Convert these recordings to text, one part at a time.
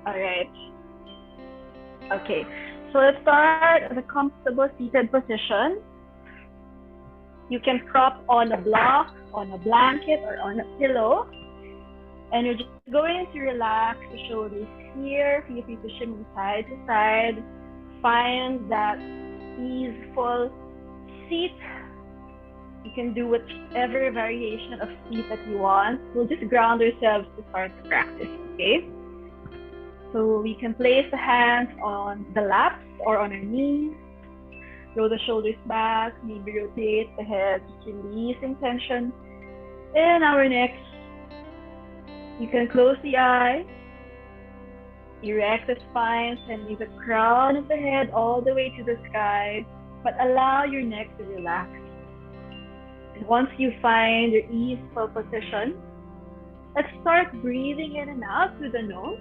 All right. Okay. So let's start at a comfortable seated position. You can prop on a block, on a blanket, or on a pillow. And you're just going to relax the shoulders here. Feel free to shimmy side to side. Find that easeful seat. You can do whatever variation of seat that you want. We'll just ground ourselves to start the practice, okay? So we can place the hands on the laps or on our knees. Roll the shoulders back, maybe rotate the head, just releasing tension in our neck. You can close the eyes, erect the spine, sending the crown of the head all the way to the sky, but allow your neck to relax. And once you find your easeful position, let's start breathing in and out through the nose.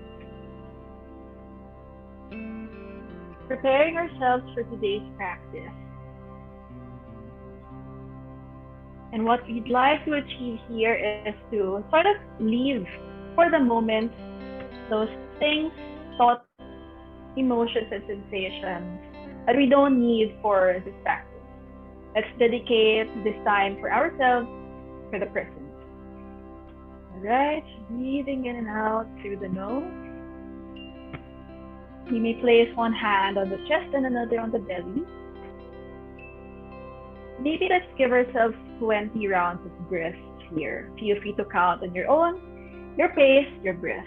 Preparing ourselves for today's practice. And what we'd like to achieve here is to sort of leave for the moment those things, thoughts, emotions, and sensations that we don't need for this practice. Let's dedicate this time for ourselves, for the present. All right, breathing in and out through the nose. You may place one hand on the chest and another on the belly. Maybe let's give ourselves 20 rounds of breath here. Feel free to count on your own, your pace, your breath.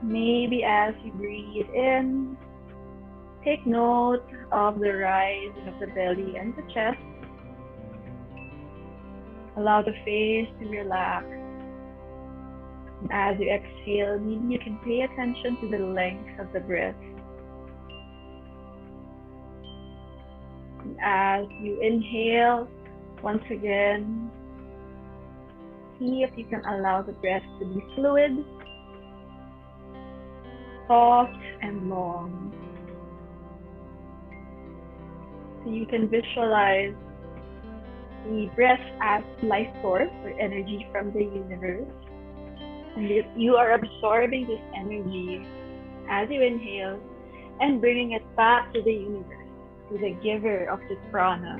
Maybe as you breathe in, take note of the rising of the belly and the chest. Allow the face to relax. And as you exhale, maybe you can pay attention to the length of the breath. And as you inhale, once again, see if you can allow the breath to be fluid, soft, and long. So you can visualize the breath as life source or energy from the universe. And you are absorbing this energy as you inhale and bringing it back to the universe, to the giver of this prana.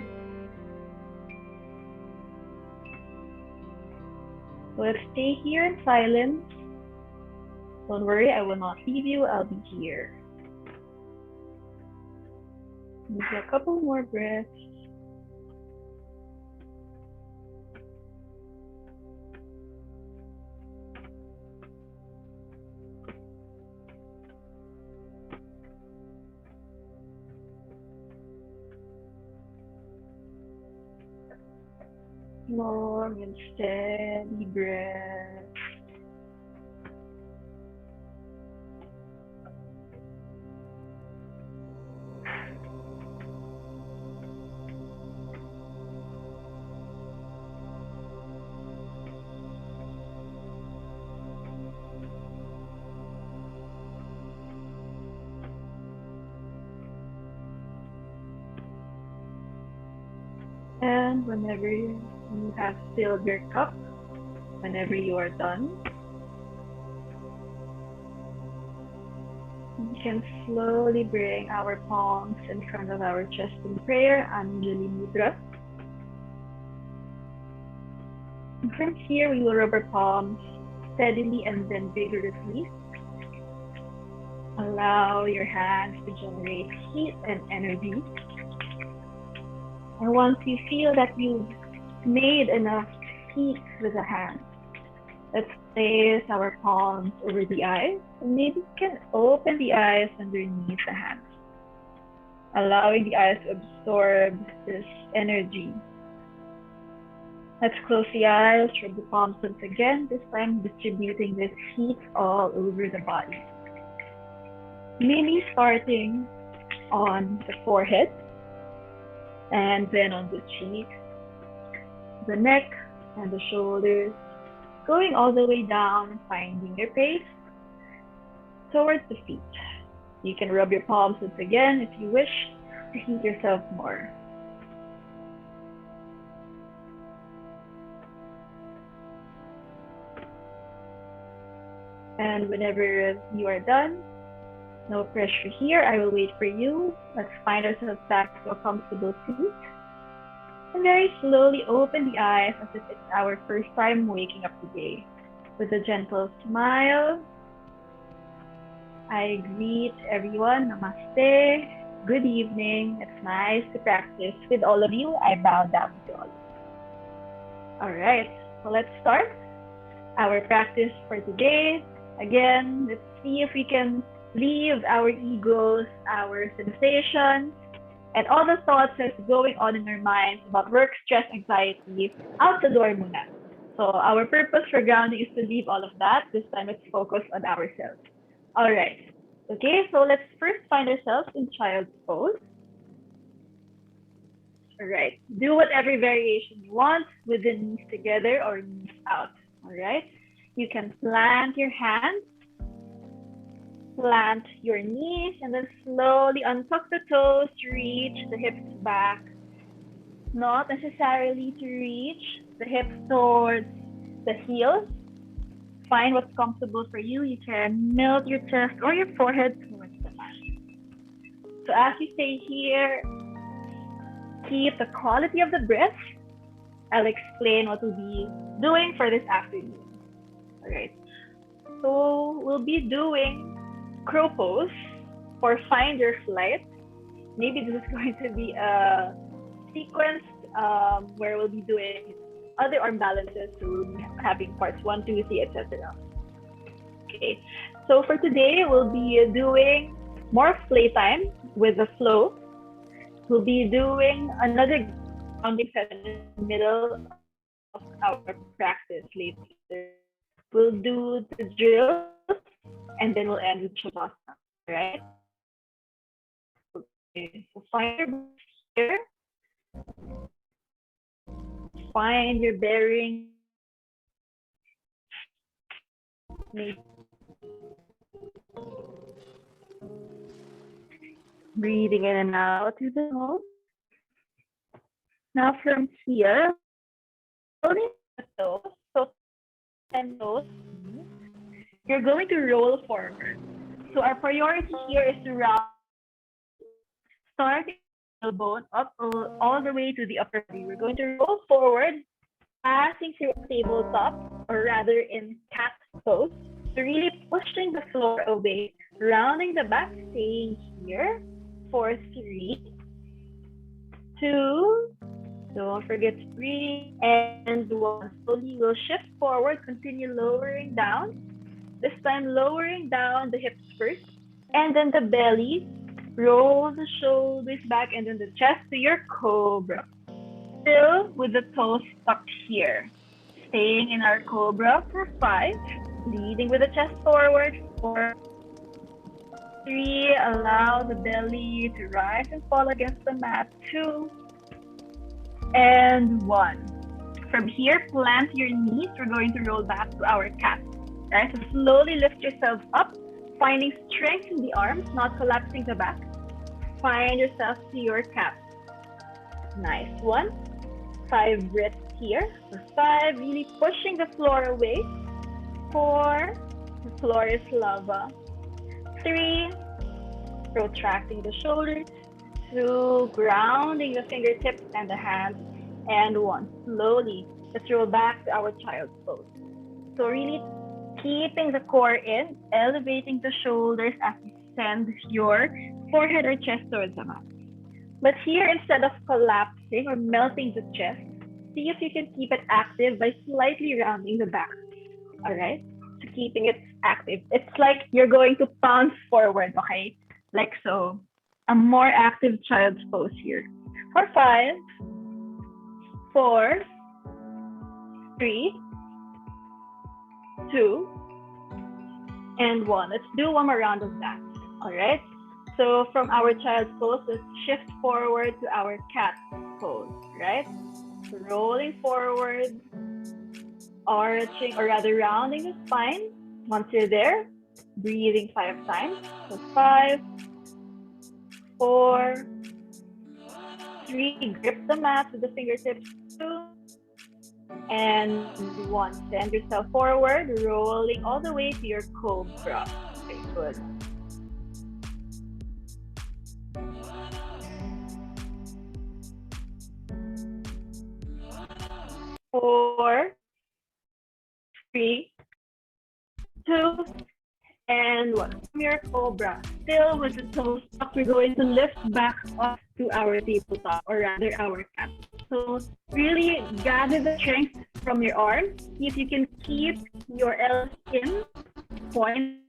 So let's stay here in silence. Don't worry, I will not leave you, I'll be here. Maybe a couple more breaths. Long and steady breath. And whenever you have filled your cup, whenever you are done, we can slowly bring our palms in front of our chest in prayer, Anjali Mudra. And from here, we will rub our palms steadily and then vigorously. Allow your hands to generate heat and energy. And once you feel that you've made enough heat with the hands, let's place our palms over the eyes. And maybe you can open the eyes underneath the hands, allowing the eyes to absorb this energy. Let's close the eyes, rub the palms once again, this time distributing this heat all over the body. Maybe starting on the forehead, and then on the cheek, the neck, and the shoulders, going all the way down and finding your pace towards the feet. You can rub your palms once again if you wish to heat yourself more. And whenever you are done, no pressure here. I will wait for you. Let's find ourselves back to a comfortable seat. And very slowly open the eyes as if it's our first time waking up today. With a gentle smile, I greet everyone. Namaste. Good evening. It's nice to practice with all of you. I bow down to all of you. All right, so let's start our practice for today. Again, let's see if we can leave our egos, our sensations, and all the thoughts that's going on in our minds about work, stress, anxiety out the door muna. So our purpose for grounding is to leave all of that. This time it's focused on ourselves. All right. Okay, so let's first find ourselves in child's pose. All right. Do whatever variation you want with the knees together or knees out. All right. You can plant your hands, plant your knees, and then slowly untuck the toes to reach the hips back. Not necessarily to reach the hips towards the heels. Find what's comfortable for you. You can melt your chest or your forehead towards the mat. So as you stay here, keep the quality of the breath. I'll explain what we'll be doing for this afternoon. All right. So we'll be doing crow pose or find your flight. Maybe this is going to be a sequence where we'll be doing other arm balances. So we'll be having parts 1, 2, 3, etc. Okay. So for today, we'll be doing more playtime with the flow. We'll be doing another grounding session in the middle of our practice later. We'll do the drills and then we'll end with Shavasana. All right? Okay, so find your breath here. Find your bearing. Maybe breathing in and out through the nose. Now from here, only the toes, so 10 toes, you're going to roll forward. So our priority here is to round, starting the bone up all the way to the upper body. We're going to roll forward, passing through a tabletop, or rather in cat pose. So really pushing the floor away, rounding the back, staying here for 3, 2, don't forget to breathe, and 1. Slowly we'll shift forward, continue lowering down. This time lowering down the hips first, and then the belly. Roll the shoulders back and then the chest to your cobra. Still with the toes tucked here. Staying in our cobra for 5. Leading with the chest forward. 4, 3. Allow the belly to rise and fall against the mat. 2. And 1. From here, plant your knees. We're going to roll back to our cat. Right? So slowly lift yourself up, finding strength in the arms, not collapsing the back. Find yourself to your cat. Nice. 1. 5 breaths here. For 5, really pushing the floor away. 4, the floor is lava. 3, protracting the shoulders. 2, grounding the fingertips and the hands. And 1, slowly, let's roll back to our child's pose. So really keeping the core in, elevating the shoulders as you send your forehead or chest towards the mat. But here, instead of collapsing or melting the chest, see if you can keep it active by slightly rounding the back. All right? So keeping it active. It's like you're going to bounce forward, okay? Like so. A more active child's pose here. For 5, 4, 3, 2, and 1. Let's do one more round of that. All right? So from our child's pose, let's shift forward to our cat pose, right? So rolling forward, arching, or rather rounding the spine. Once you're there, breathing 5 times. So 5, 4, 3, grip the mat with the fingertips. 2, And one, send yourself forward, rolling all the way to your cobra. Okay, good. 4, 3, 2, and 1. From your cobra, still with the toes up, we're going to lift back up to our tabletop, or rather our cat. So really gather the strength from your arms. See if you can keep your elbows in, point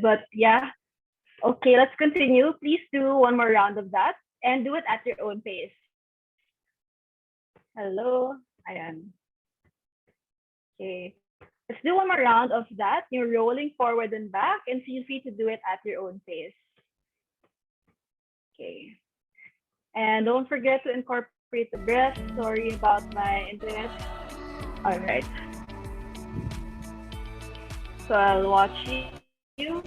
but yeah. Okay, let's continue. Please do one more round of that and do it at your own pace. Hello. Ayan. Okay. Let's do one more round of that. You're rolling forward and back, and feel free to do it at your own pace. Okay. And don't forget to incorporate the breath. Sorry about my internet. All right. So I'll watch you.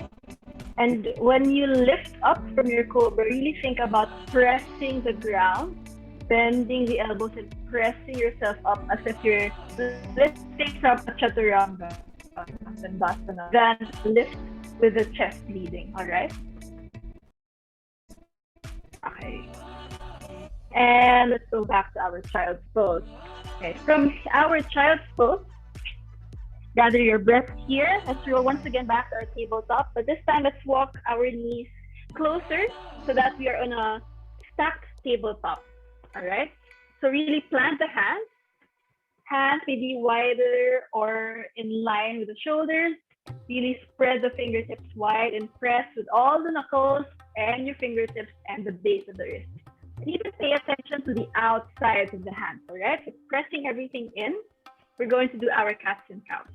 And when you lift up from your cobra, really think about pressing the ground, bending the elbows, and pressing yourself up as if you're lifting from a chaturanga. Then lift with the chest leading. All right. Okay. And let's go back to our child's pose. Okay. From our child's pose, gather your breath here. Let's roll once again back to our tabletop. But this time, let's walk our knees closer so that we are on a stacked tabletop. All right. So really plant the hands. Hands maybe wider or in line with the shoulders. Really spread the fingertips wide and press with all the knuckles and your fingertips and the base of the wrist. And even pay attention to the outsides of the hands, all right? So pressing everything in. We're going to do our cats and cows.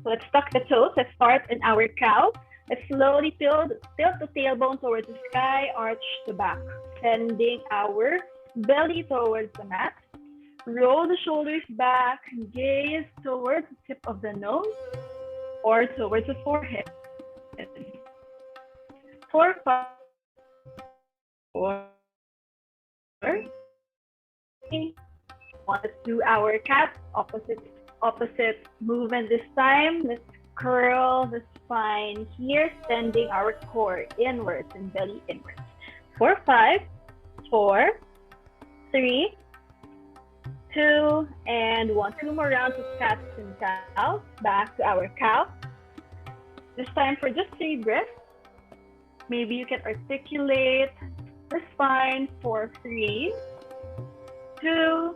So let's tuck the toes. Let's start in our cow. Let's slowly tilt the tailbone towards the sky, arch the back, sending our belly towards the mat. Roll the shoulders back, gaze towards the tip of the nose or towards the forehead. 4, 5, 4, 3, 1. Let's do our cat opposite movement this time. Let's curl the spine here, sending our core inwards and belly inwards. 4, 5, 4, 3, 2, and 1. 2 more rounds of cats and cows. Back to our cow. This time for just 3 breaths. Maybe you can articulate the spine for 3, 2,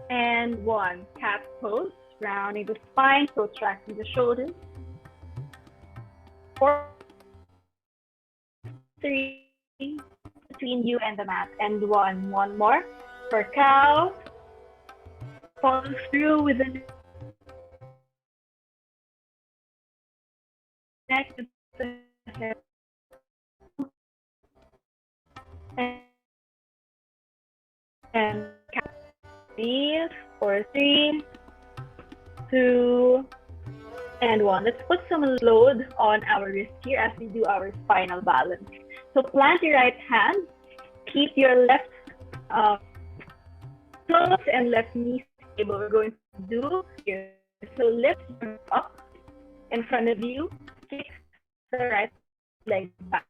and 1. Cat pose, rounding the spine, protracting the shoulders. 4, 3, between you and the mat, and 1. One more for cow. Follow through with the neck to the head. And breathe for 3, 2, and 1. Let's put some load on our wrist here as we do our spinal balance. So plant your right hand, keep your left close and left knee stable. We're going to do here. So lift your foot up in front of you, kick the right leg back.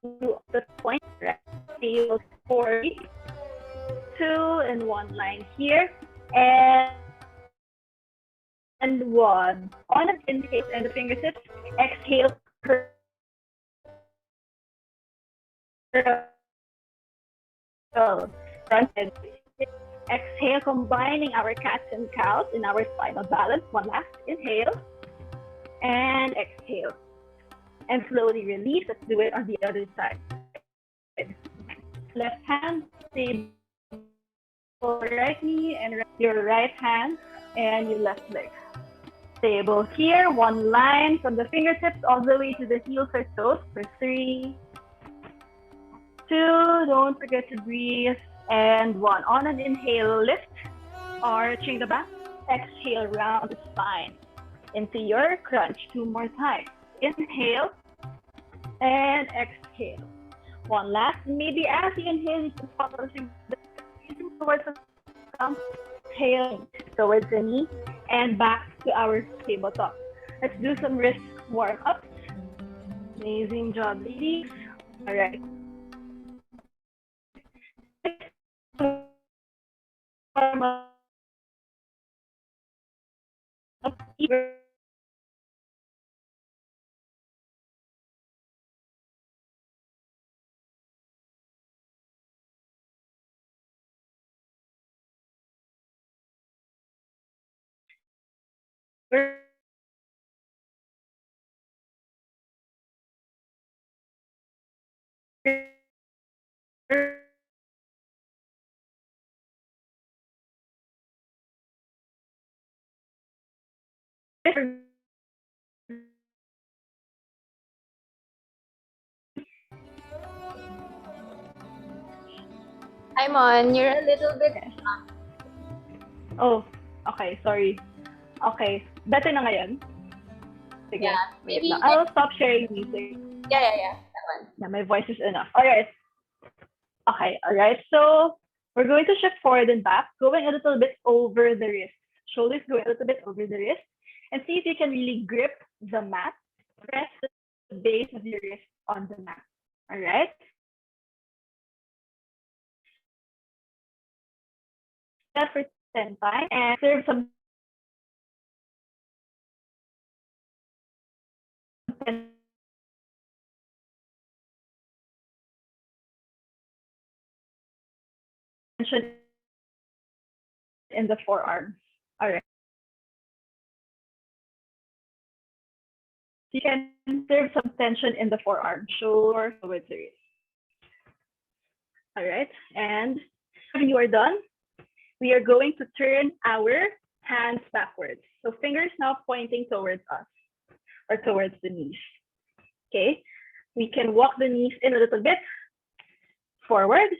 To the point, right? Feel 40, 2 and 1 line here, and 1. On an inhale and the fingertips, exhale, curl, front and exhale, combining our cats and cows in our spinal balance. One last inhale and exhale. And slowly release. Let's do it on the other side. Left hand, stable right knee, and your right hand and your left leg. Stable here. One line from the fingertips all the way to the heels or toes for 3, 2, don't forget to breathe, and 1. On an inhale, lift, arching the back. Exhale, round the spine into your crunch. 2 more times. Inhale and exhale. One last. Maybe as you inhale, you can stop towards the thumb, exhale towards the knee, and back to our tabletop. Let's do some wrist warm-ups. Amazing job, ladies. All right. Hi, Mon. You're a little bit... Oh, okay. Sorry. Okay. Better na ngayon? Sige. Yeah, Wait maybe lang. you can... I'll stop sharing music. Yeah. That one. Yeah, my voice is enough. All right. Okay. All right. So we're going to shift forward and back, going a little bit over the wrist. Shoulders going a little bit over the wrist. And see if you can really grip the mat. Press the base of your wrist on the mat. All right. That for 10 times and serve some tension in the forearm. All right. You can serve some tension in the forearm, shoulder towards the wrist. All right. And when you are done, we are going to turn our hands backwards. So fingers now pointing towards us or towards the knees. Okay. We can walk the knees in a little bit forward.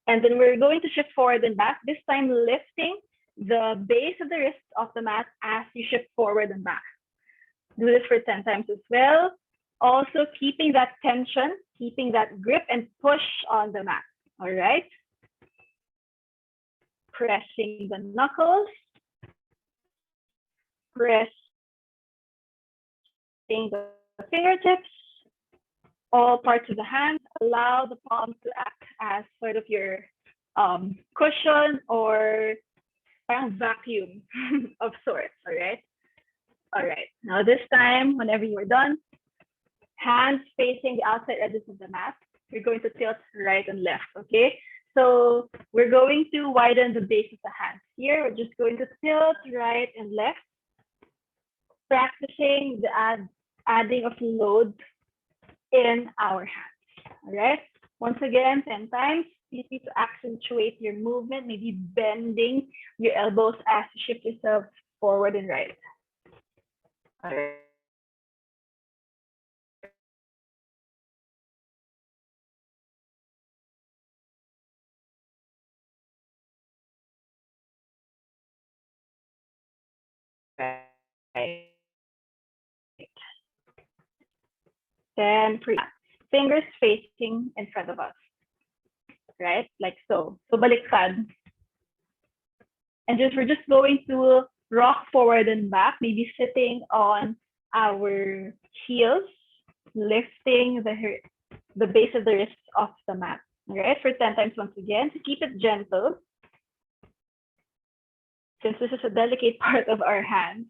And then we're going to shift forward and back, this time lifting the base of the wrist off the mat as you shift forward and back. Do this for 10 times as well. Also keeping that tension, keeping that grip and push on the mat. All right. Pressing the knuckles. Pressing the fingertips. All parts of the hand. Allow the palms to act as sort of your cushion or vacuum of sorts. All right. All right. Now this time, whenever you are done, hands facing the outside edges of the mat. You're going to tilt right and left. Okay. So we're going to widen the base of the hands. Here, we're just going to tilt right and left, practicing the adding of load in our hands. All right. Once again, 10 times. You need to accentuate your movement, maybe bending your elbows as you shift yourself forward and right. All right. Then fingers facing in front of us, right? Like so. So baliktad. And we're just going to rock forward and back, maybe sitting on our heels, lifting the base of the wrists off the mat. All right, for 10 times once again, to keep it gentle, since this is a delicate part of our hands.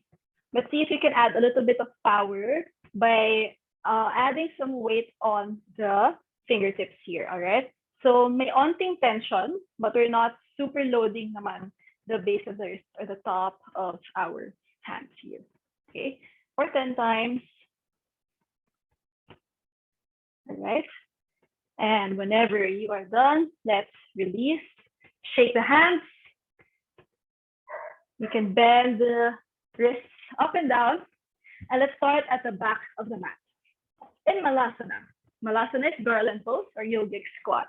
But see if you can add a little bit of power by adding some weight on the fingertips here, all right? So may onting tension, but we're not super loading naman the base of the wrist or the top of our hands here, okay? For 10 times, all right? And whenever you are done, let's release, shake the hands. You can bend the wrists up and down, and let's start at the back of the mat. In Malasana. Malasana is garland pose or yogic squat.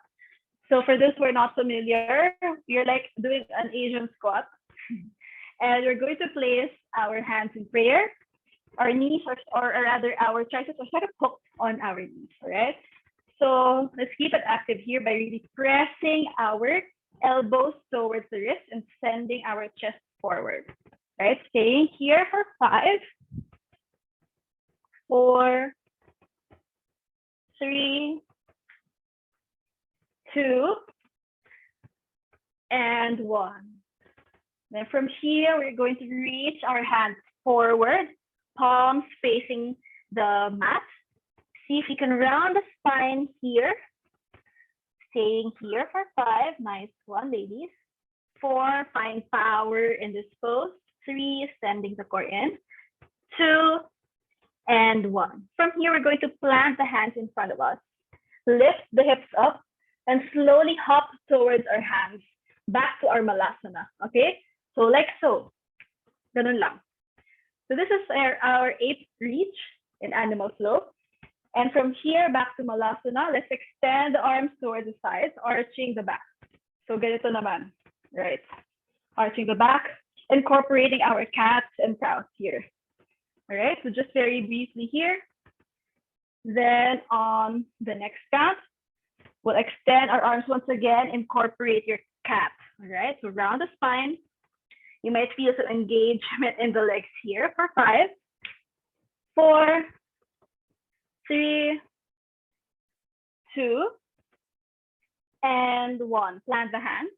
So for those who are not familiar, you're like doing an Asian squat. And we're going to place our hands in prayer. Our knees, or rather our triceps are sort of hooked on our knees, all right? So let's keep it active here by really pressing our elbows towards the wrist and sending our chest forward, right? Staying here for 5, 4, 3, 2, and 1. Then from here, we're going to reach our hands forward, palms facing the mat. See if you can round the spine here. Staying here for 5. Nice one, ladies. 4, find power in this pose. 3, sending the core in. 2, and 1. From here, we're going to plant the hands in front of us. Lift the hips up and slowly hop towards our hands back to our Malasana, okay? So like so. Ganun lang. So this is our 8th reach in animal flow. And from here back to Malasana, let's extend the arms towards the sides, arching the back. So ganito naman, right? Arching the back, incorporating our cats and cows here. All right, so just very briefly here. Then on the next count, we'll extend our arms once again, incorporate your cat. All right, so round the spine. You might feel some engagement in the legs here for 5, 4, 3, 2, and 1. Plant the hands.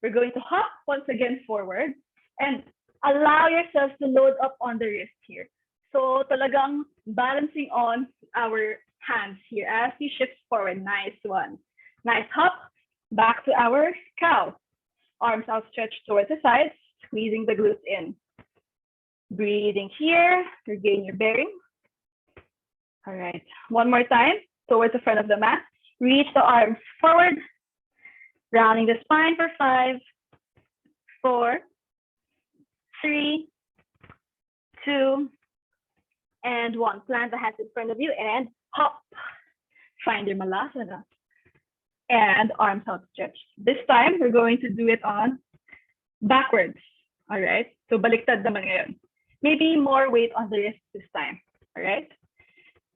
We're going to hop once again forward and allow yourselves to load up on the wrist here. So talagang balancing on our hands here as you shift forward. Nice one. Nice hop. Back to our cow. Arms outstretched towards the sides, squeezing the glutes in. Breathing here, regain your bearing. All right, one more time, towards the front of the mat. Reach the arms forward, rounding the spine for 5, 4, 3, 2, and 1. Plant the hands in front of you and hop. Find your Malasana. And arms outstretched. This time, we're going to do it on backwards. All right, so baliktad naman ngayon. Maybe more weight on the wrist this time. All right.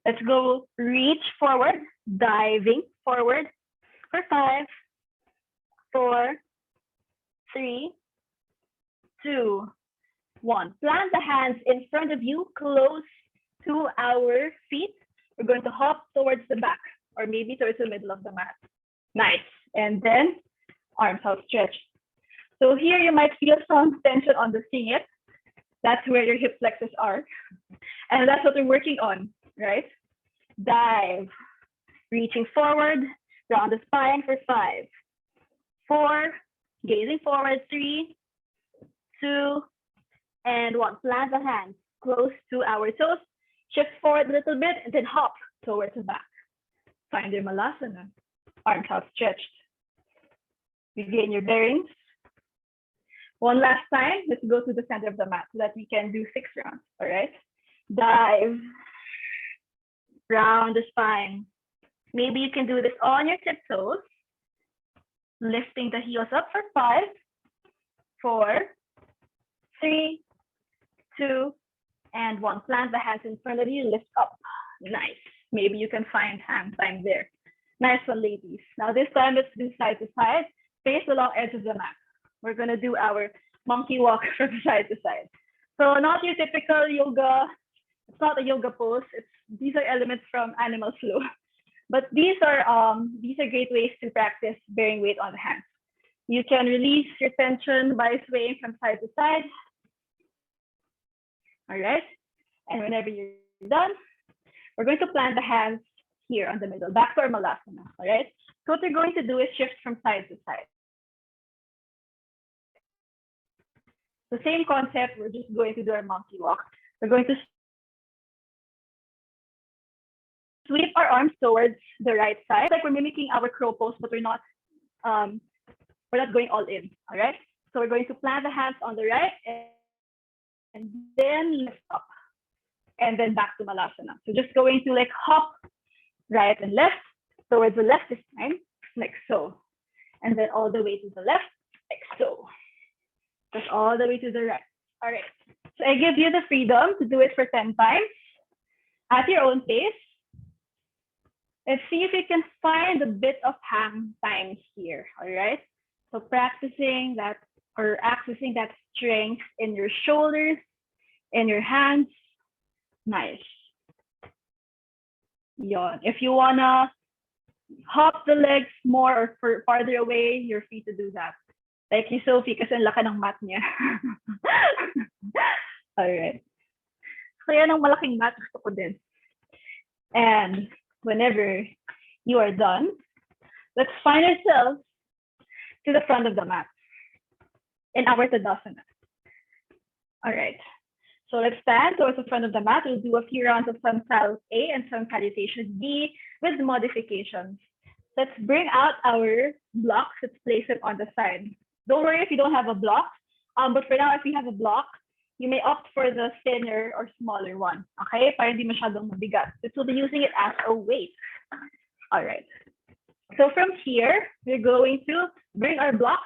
Let's go reach forward, diving forward for 5, 4, 3, 2, 1. Plant the hands in front of you, close to our feet. We're going to hop towards the back or maybe towards the middle of the mat. Nice. And then arms outstretched. So here you might feel some tension on the singit. That's where your hip flexors are. And that's what we're working on, right? Dive, reaching forward, round the spine for 5, 4, gazing forward, 3, 2, and 1. Plant the hands close to our toes, shift forward a little bit, and then hop towards the back. Find your Malasana, arms outstretched. Regain your bearings. One last time, let's go to the center of the mat so that we can do 6 rounds, all right? Dive. Round the spine. Maybe you can do this on your tiptoes, lifting the heels up for 5, 4, 3, 2, and 1. Plant the hands in front of you, lift up. Nice. Maybe maybe you can find hang time there. Nice one, ladies. Now this time, let's do side to side. Face the long edge of the mat. We're gonna do our monkey walk from side to side. So not your typical yoga. It's not a yoga pose. These are elements from animal flow. But these are great ways to practice bearing weight on the hands. You can release your tension by swaying from side to side. All right. And whenever you're done, we're going to plant the hands here on the middle, back to our malasana. All right. So what we're going to do is shift from side to side. The same concept, we're just going to do our monkey walk. We're going to sweep our arms towards the right side, like we're mimicking our crow pose, but we're not going all in. All right. So we're going to plant the hands on the right and then lift up and then back to malasana. So just going to like hop right and left towards the left this time, like so, and then all the way to the left, like so. Just all the way to the right. All right. So I give you the freedom to do it for 10 times at your own pace. And see if you can find a bit of hang time here. All right. So practicing that or accessing that strength in your shoulders, in your hands. Nice. Yon. If you wanna hop the legs more or farther away, you're free to do that. Like you, Sophie, kasi ang laki ng mat niya. All right. Kaya ng malaking mat, gusto ko din. And whenever you are done, let's find ourselves to the front of the mat in our Tadasana. All right. So let's stand towards the front of the mat. We'll do a few rounds of sun salute A and sun salutation B with modifications. Let's bring out our blocks. Let's place it on the side. Don't worry if you don't have a block, but for now, if you have a block, you may opt for the thinner or smaller one, okay? Para hindi masyadong mabigat. This will be using it as a weight. All right. So from here, we're going to bring our block,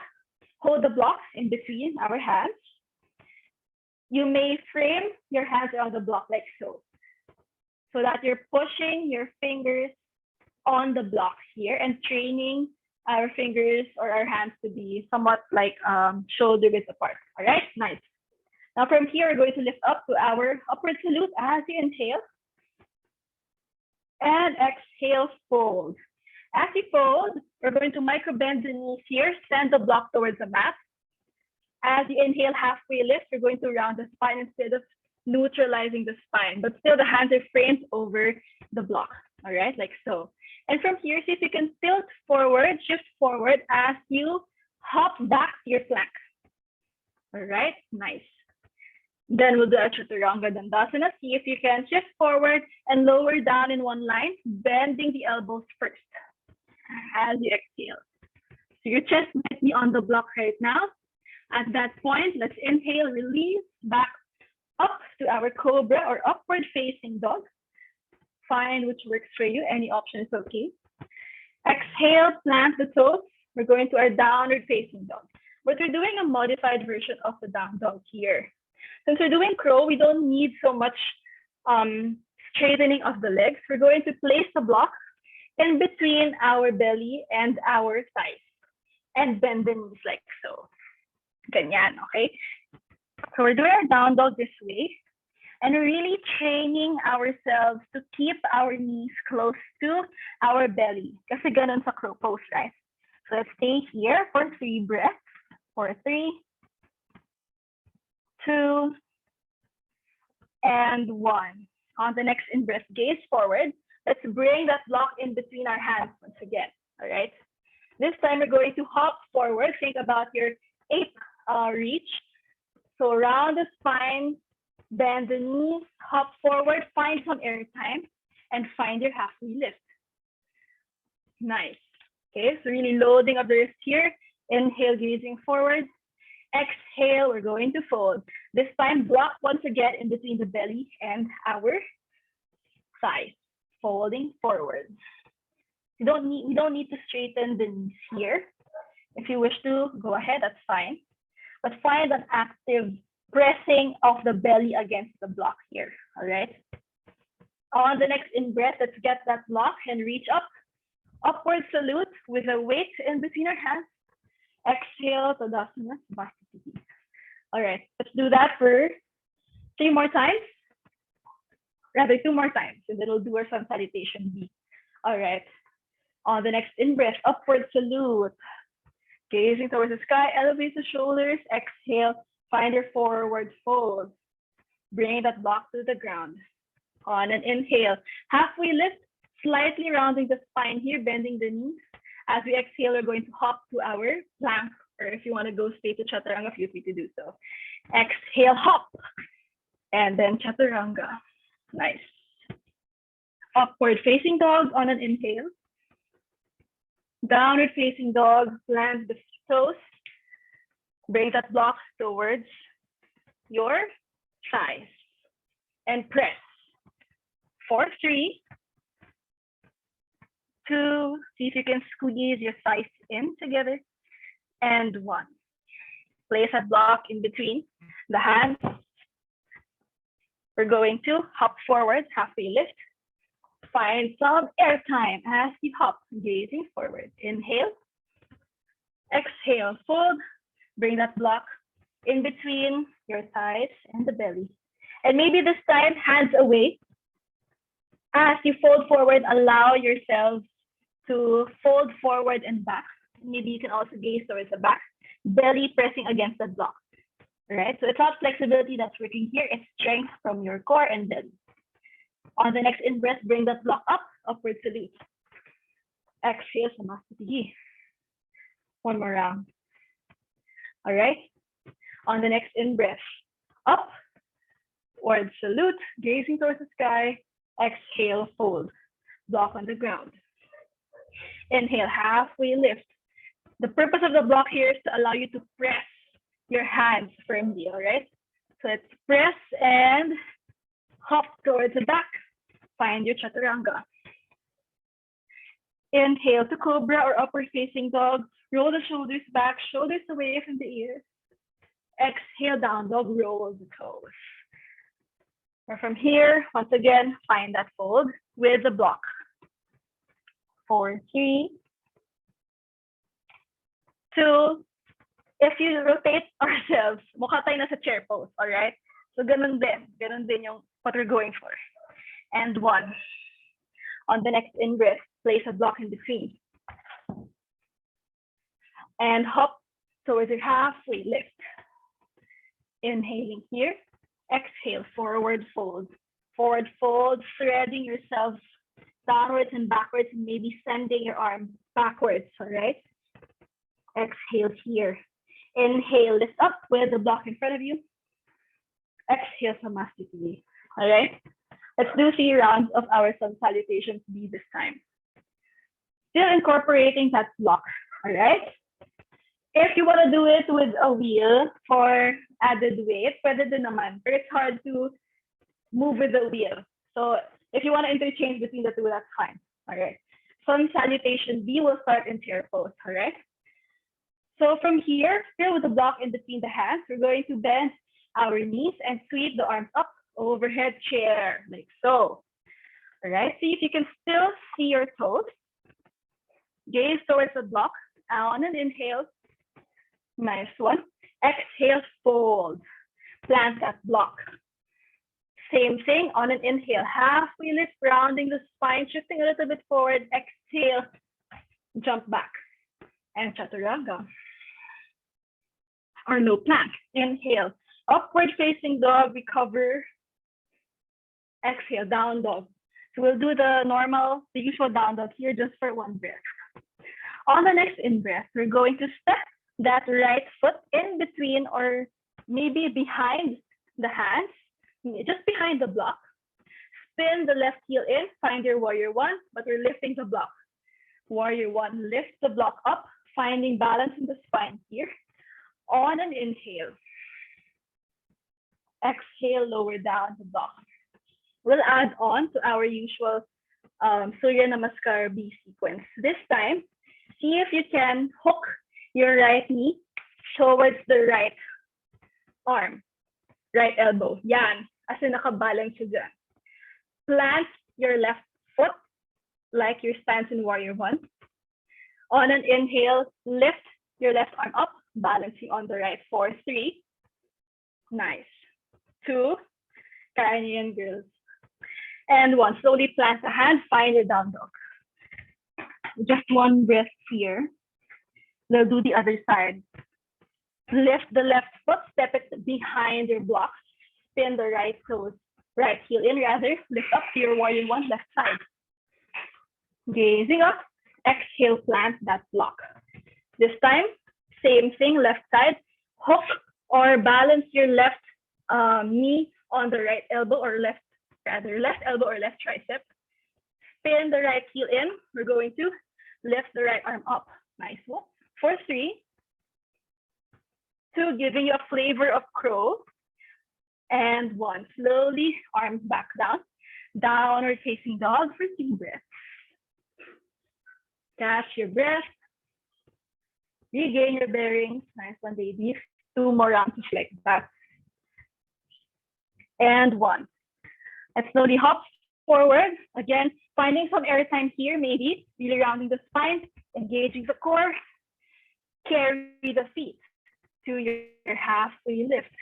hold the blocks in between our hands. You may frame your hands around the block like so that you're pushing your fingers on the block here and training our fingers or our hands to be somewhat like shoulder width apart. All right, nice. Now from here, we're going to lift up to our upward salute as you inhale. And exhale, fold. As you fold, we're going to micro bend the knees here, send the block towards the mat. As you inhale, halfway lift, you're going to round the spine instead of neutralizing the spine, but still the hands are framed over the block. All right, like so. And from here, see if you can tilt forward, shift forward as you hop back to your flank. All right, nice. Then we'll do a Chaturanga Dandasana. See if you can shift forward and lower down in one line, bending the elbows first as you exhale. So your chest might be on the block right now. At that point, let's inhale, release back up to our cobra or upward facing dog. Find which works for you. Any option is okay. Exhale, plant the toes. We're going to our downward facing dog. But we're doing a modified version of the down dog here. Since we're doing crow, we don't need so much straightening of the legs. We're going to place the block in between our belly and our thighs and bend the knees like so. Ganyan, okay? So we're doing our down dog this way. And we're really training ourselves to keep our knees close to our belly. Kasi ganun sa crow pose, right? So let's stay here for 3 breaths. For 3, 2, and 1. On the next in-breath, gaze forward. Let's bring that block in between our hands once again, all right? This time we're going to hop forward. Think about your ape reach. So round the spine, bend the knees, hop forward, find some air time, and find your halfway lift. Nice. Okay, so really loading up the wrist here. Inhale, gazing forward. Exhale, we're going to fold. This time, block once again in between the belly and our thighs. Folding forward. We don't need to straighten the knees here. If you wish to, go ahead, that's fine. But find an active pressing of the belly against the block here, all right? On the next in-breath, let's get that block and reach up. Upward salute with a weight in between our hands. Exhale, Tadasana, Basiti. All right, let's do that for 3 more times. Rather, 2 more times, and then we'll do our sun salutation B. All right. On the next in-breath, upward salute. Gazing towards the sky, elevate the shoulders. Exhale, find your forward fold. Bring that block to the ground. On an inhale, halfway lift, slightly rounding the spine here, bending the knees. As we exhale, we're going to hop to our plank, or if you want to go straight to chaturanga, feel free to do so. Exhale, hop, and then chaturanga. Nice. Upward facing dog on an inhale. Downward facing dog, plant the toes. Bring that block towards your thighs and press. For 3, 2, see if you can squeeze your thighs in together, and 1. Place a block in between the hands. We're going to hop forward, halfway lift. Find some air time as you hop, gazing forward. Inhale, exhale, fold. Bring that block in between your thighs and the belly. And maybe this time, hands away. As you fold forward, allow yourself to fold forward and back. Maybe you can also gaze towards the back, belly pressing against the block. All right, so it's not flexibility that's working here, it's strength from your core and belly. On the next in-breath, bring that block up, upward salute. Exhale, Samasthiti. 1 more round. All right, on the next in-breath, up, upward salute, gazing towards the sky. Exhale, fold, block on the ground. Inhale, halfway lift. The purpose of the block here is to allow you to press your hands firmly, all right? So let's press and hop towards the back. Find your chaturanga. Inhale to cobra or upward facing dog. Roll the shoulders back, shoulders away from the ears. Exhale, down dog, roll the toes. Or from here, once again, find that fold with the block. 4, 3, 2. If you rotate ourselves, mukha tayo nasa chair pose, all right? So ganun din yung what we're going for. And 1. On the next in-breath, place a block in between. And hop towards your halfway lift. Inhaling here. Exhale, forward fold. Forward fold, threading yourself downwards and backwards, and maybe sending your arm backwards, all right? Exhale here. Inhale, lift up with the block in front of you. Exhale, Samasthiti. All right? Let's do 3 rounds of our sun salutations B this time. Still incorporating that block, all right? If you want to do it with a wheel for added weight, pwede din naman, but it's hard to move with the wheel. So if you want to interchange between the two, that's fine, all right? Sun salutation B will start in chair pose, all right? So from here, still with the block in between the hands, we're going to bend our knees and sweep the arms up, overhead chair, like so. All right, see if you can still see your toes. Gaze towards the block. On an inhale, nice one. Exhale, fold. Plant that block. Same thing on an inhale, halfway lift, rounding the spine, shifting a little bit forward. Exhale, jump back. And chaturanga. Or no plank. Inhale, upward facing dog, recover. Exhale, down dog. So we'll do the usual down dog here just for 1 breath. On the next in-breath, we're going to step that right foot in between or maybe behind the hands, just behind the block. Spin the left heel in, find your warrior 1, but we're lifting the block. Warrior 1, lift the block up, finding balance in the spine here. On an inhale. Exhale, lower down the block. We'll add on to our usual Surya Namaskar B sequence. This time, see if you can hook your right knee towards the right arm, right elbow. Yan, as in nakabalance siya dyan. Plant your left foot like your stance in warrior one. On an inhale, lift your left arm up, balancing on the right for 3. Nice. 2, Caribbean girls. And 1, slowly plant the hand, find your down dog. Just 1 breath here. We'll do the other side. Lift the left foot, step it behind your blocks, spin the right toes, right heel in rather, lift up to your warrior one left side. Gazing up, exhale, plant that block. This time, same thing, left side, hook or balance your left knee on the right elbow or left elbow or left tricep. Spin the right heel in. We're going to lift the right arm up. Nice one. For 3, 2, giving you a flavor of crow. And 1, slowly arms back down. Downward facing dog for 3 breaths. Catch your breath. Regain your bearings. Nice one, babies. 2 more rounds of like that. And 1. And slowly hop forward. Again, finding some air time here, maybe. Really rounding the spine, engaging the core. Carry the feet to your halfway lift.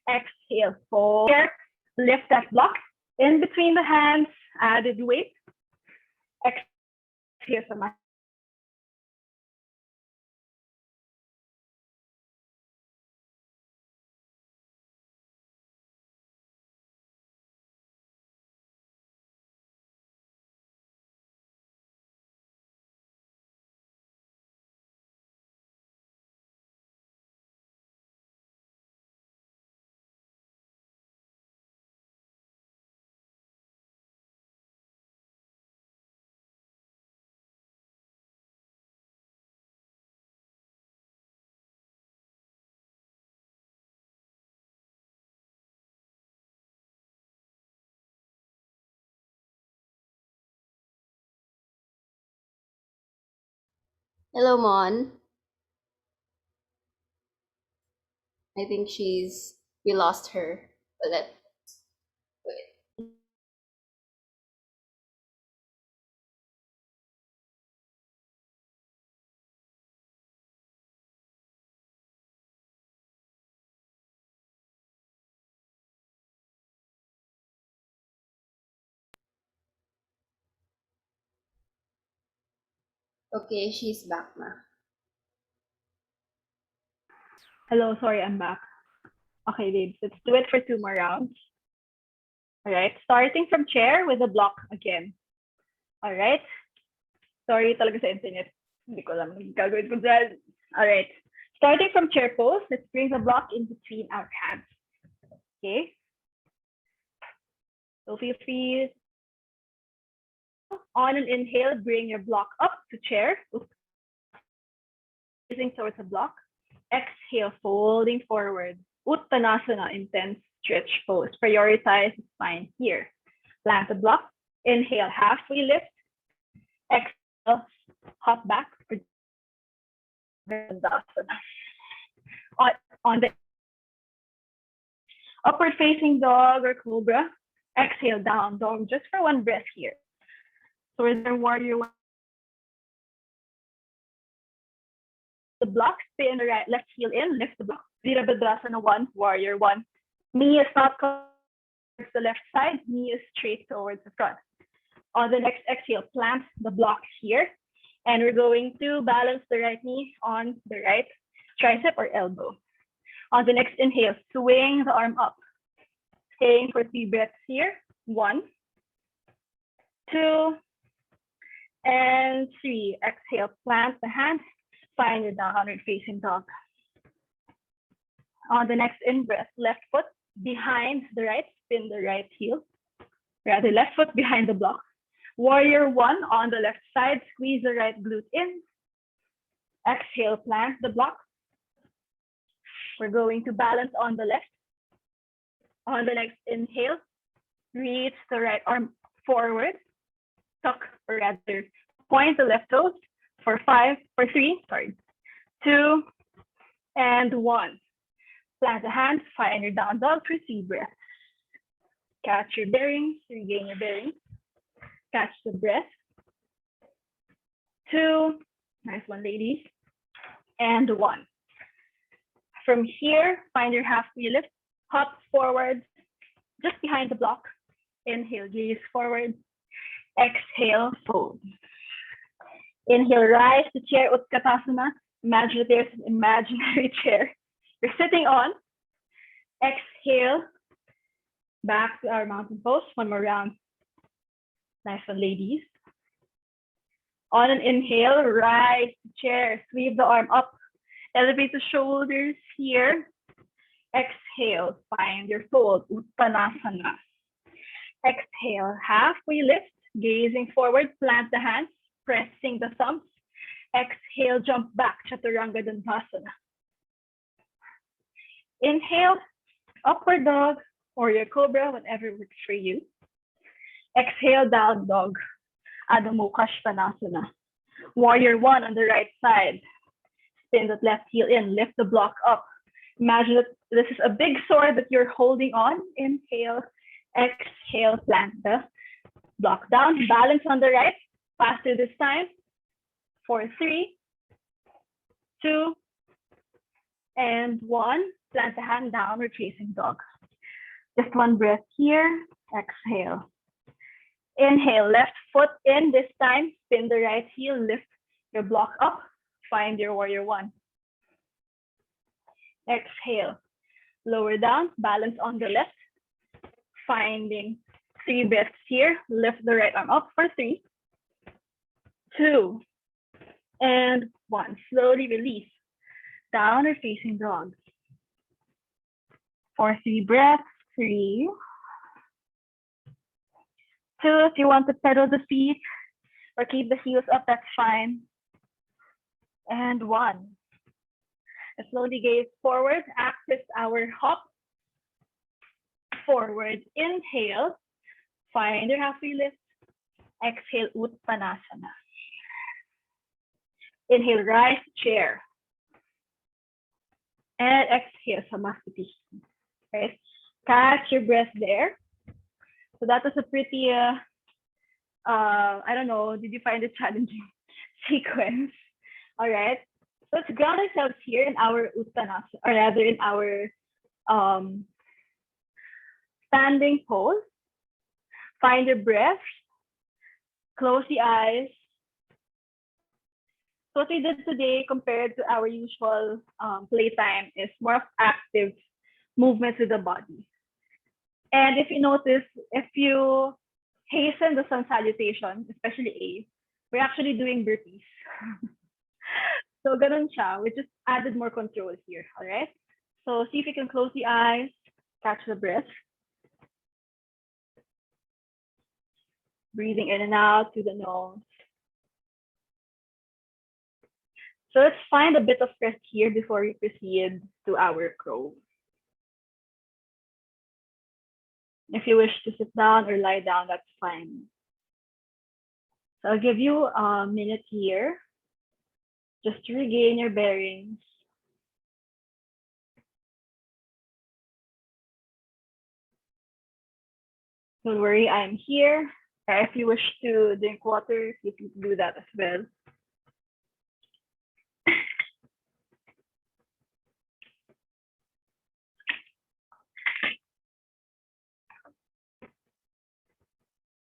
Exhale, fold. Lift that block in between the hands, added weight. Exhale, some Hello, Mon. I think we lost her. But wait. Okay, she's back now. Hello, sorry, I'm back. Okay, babes, let's do it for 2 more rounds. All right, starting from chair with a block again. All right. Sorry talaga sa internet. Hindi ko alam ang gagawin ko dyan. All right. Starting from chair pose, let's bring the block in between our hands. Okay. So feel free. On an inhale, bring your block up to chair. Facing towards the block. Exhale, folding forward. Uttanasana, intense stretch pose. Prioritize the spine here. Plant the block. Inhale, halfway lift. Exhale, hop back. On the upward facing dog or cobra. Exhale, down dog, just for 1 breath here. So we're the warrior one. The block, spin the right, left heel in, lift the block. Virabhadrasana 1, warrior 1. Knee is not towards the left side, knee is straight towards the front. On the next exhale, plant the block here. And we're going to balance the right knee on the right tricep or elbow. On the next inhale, swing the arm up. Staying for 3 breaths here. 1, 2, and 3. Exhale, plant the hand. Find your downward facing dog. On the next in-breath, left foot behind the right, spin the right heel. Rather, left foot behind the block. Warrior 1 on the left side, squeeze the right glute in. Exhale, plant the block. We're going to balance on the left. On the next inhale, reach the right arm forward. Tuck, or rather, point the left toes for 3, 2, and 1. Plant the hand, find your down dog for 3 breaths. Catch your bearings, regain your bearings. Catch the breath. 2, nice one, ladies, and 1. From here, find your halfway lift, hop forward, just behind the block. Inhale, gaze forward. Exhale, fold. Inhale, rise to chair Utkatasana. Imagine that there's an imaginary chair you're sitting on. Exhale, back to our mountain pose. One more round. Nice one, ladies. On an inhale, rise to chair. Sweep the arm up. Elevate the shoulders here. Exhale, find your fold, Uttanasana. Exhale, halfway lift, gazing forward, plant the hands, pressing the thumbs. Exhale, jump back, Chaturanga Dandasana. Inhale, upward dog, or your cobra, whatever works for you. Exhale, down dog, Adho Mukha Svanasana. Warrior 1 on the right side. Spin that left heel in, lift the block up. Imagine that this is a big sword that you're holding on. Inhale, exhale, plant the block down. Balance on the right, faster this time. 4, 3, 2, and 1. Plant the hand down, retracing dog. Just one breath here, exhale. Inhale, left foot in this time, spin the right heel, lift your block up, find your warrior 1. Exhale, lower down, balance on the left, finding 3 breaths here, lift the right arm up for 3, 2, and 1. Slowly release, downward facing dog. For 3 breaths, 3, 2, if you want to pedal the feet or keep the heels up, that's fine. And 1. Slowly gaze forward, access our hop. Forward, inhale, find your halfway lift. Exhale, Uttanasana. Inhale, rise to chair. And exhale, Samasthiti. Right? Catch your breath there. So that was a pretty, I don't know, did you find it challenging sequence? All right. So let's ground ourselves here in our Uttanasana, or rather in our standing pose. Find your breath. Close the eyes. So what we did today compared to our usual playtime is more of active movements with the body. And if you notice, if you hasten the sun salutation, especially A, we're actually doing burpees. So ganun siya, we just added more control here, all right? So see if you can close the eyes, catch the breath. Breathing in and out through the nose. So let's find a bit of rest here before we proceed to our crow. If you wish to sit down or lie down, that's fine. So I'll give you a minute here just to regain your bearings. Don't worry, I'm here. If you wish to drink water, you can do that as well.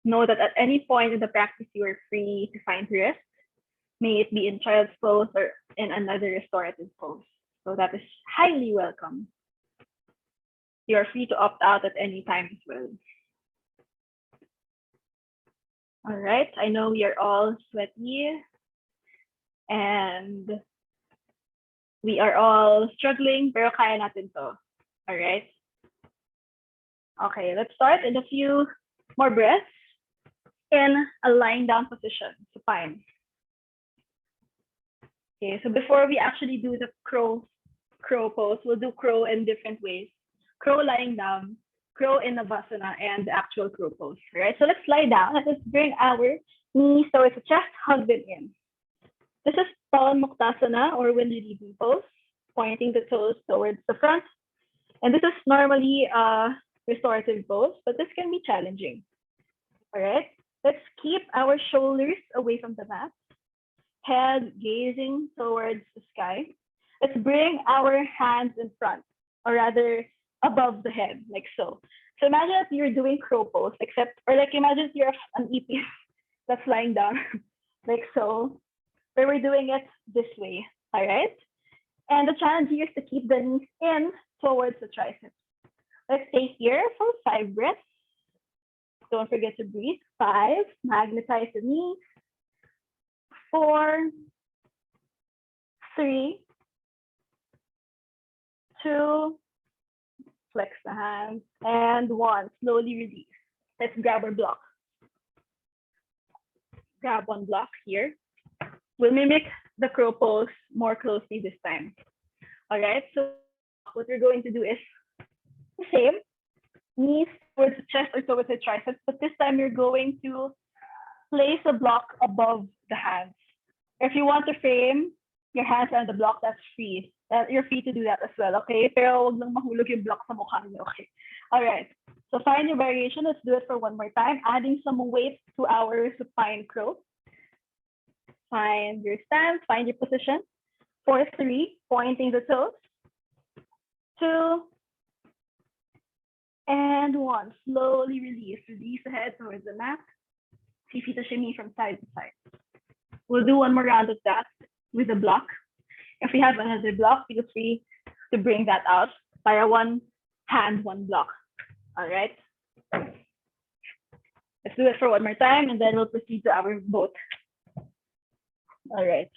Know that at any point in the practice, you are free to find rest. May it be in child's pose or in another restorative pose. So that is highly welcome. You are free to opt out at any time as well. All right, I know we are all sweaty and we are all struggling, pero kaya natin to. All right. Okay, let's start in a few more breaths in a lying down position, supine. Okay, so before we actually do the crow pose, we'll do crow in different ways. Crow lying down, crow in Navasana, and the actual crow pose. All right, so let's lie down and let's bring our knees towards the chest, hug them in. This is Tall Muktasana or Windy Reading pose, pointing the toes towards the front. And this is normally restorative pose, but this can be challenging. All right, let's keep our shoulders away from the mat, head gazing towards the sky. Let's bring our hands in front, or rather above the head, like so. So imagine that you're doing crow pose, except, or like imagine you're an EP that's lying down, like so, where we're doing it this way, all right? And the challenge here is to keep the knees in towards the triceps. Let's stay here for 5 breaths. Don't forget to breathe. 5, magnetize the knees. 4, 3, 2, flex the hands, and 1, slowly release. Let's grab our block. Grab one block here. We'll mimic the crow pose more closely this time. All right, so what we're going to do is the same, knees towards the chest or towards the triceps, but this time you're going to place a block above the hands. If you want to frame your hands on the block, that's free. You're free to do that as well, okay? Pero wag lang mahulog yung block sa mukha niyo, okay? All right, so find your variation. Let's do it for one more time, adding some weight to our supine crow. Find your stance, find your position. 4, 3, pointing the toes. 2, and 1. Slowly release. Release the head towards the mat. Feet to shimmy from side to side. We'll do one more round of that with a block. If we have another block, feel free to bring that out. Para one hand, one block. All right. Let's do it for one more time, and then we'll proceed to our boat. All right.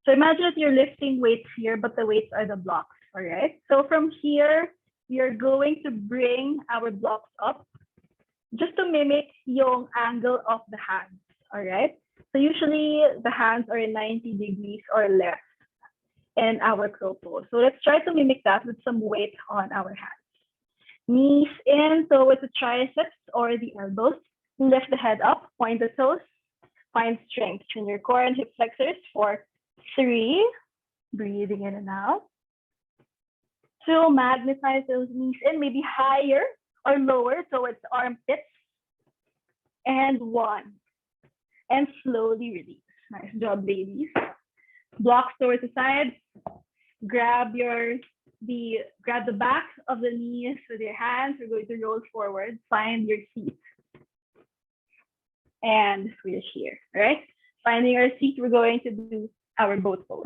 So imagine that you're lifting weights here, but the weights are the blocks. All right. So from here, you're going to bring our blocks up just to mimic yung angle of the hands. All right. So usually the hands are 90 degrees or less in our crow pose. So let's try to mimic that with some weight on our hands. Knees in towards the triceps or the elbows. Lift the head up, point the toes. Find strength in your core and hip flexors for 3, breathing in and out. 2, magnetize those knees in, maybe higher or lower towards the armpits. And 1, and slowly release. Nice job, ladies. Blocks towards the sides. Grab the back of the knees with your hands. We're going to roll forward. Find your seat. And we're here, all right? Finding our seat, we're going to do our boat pose.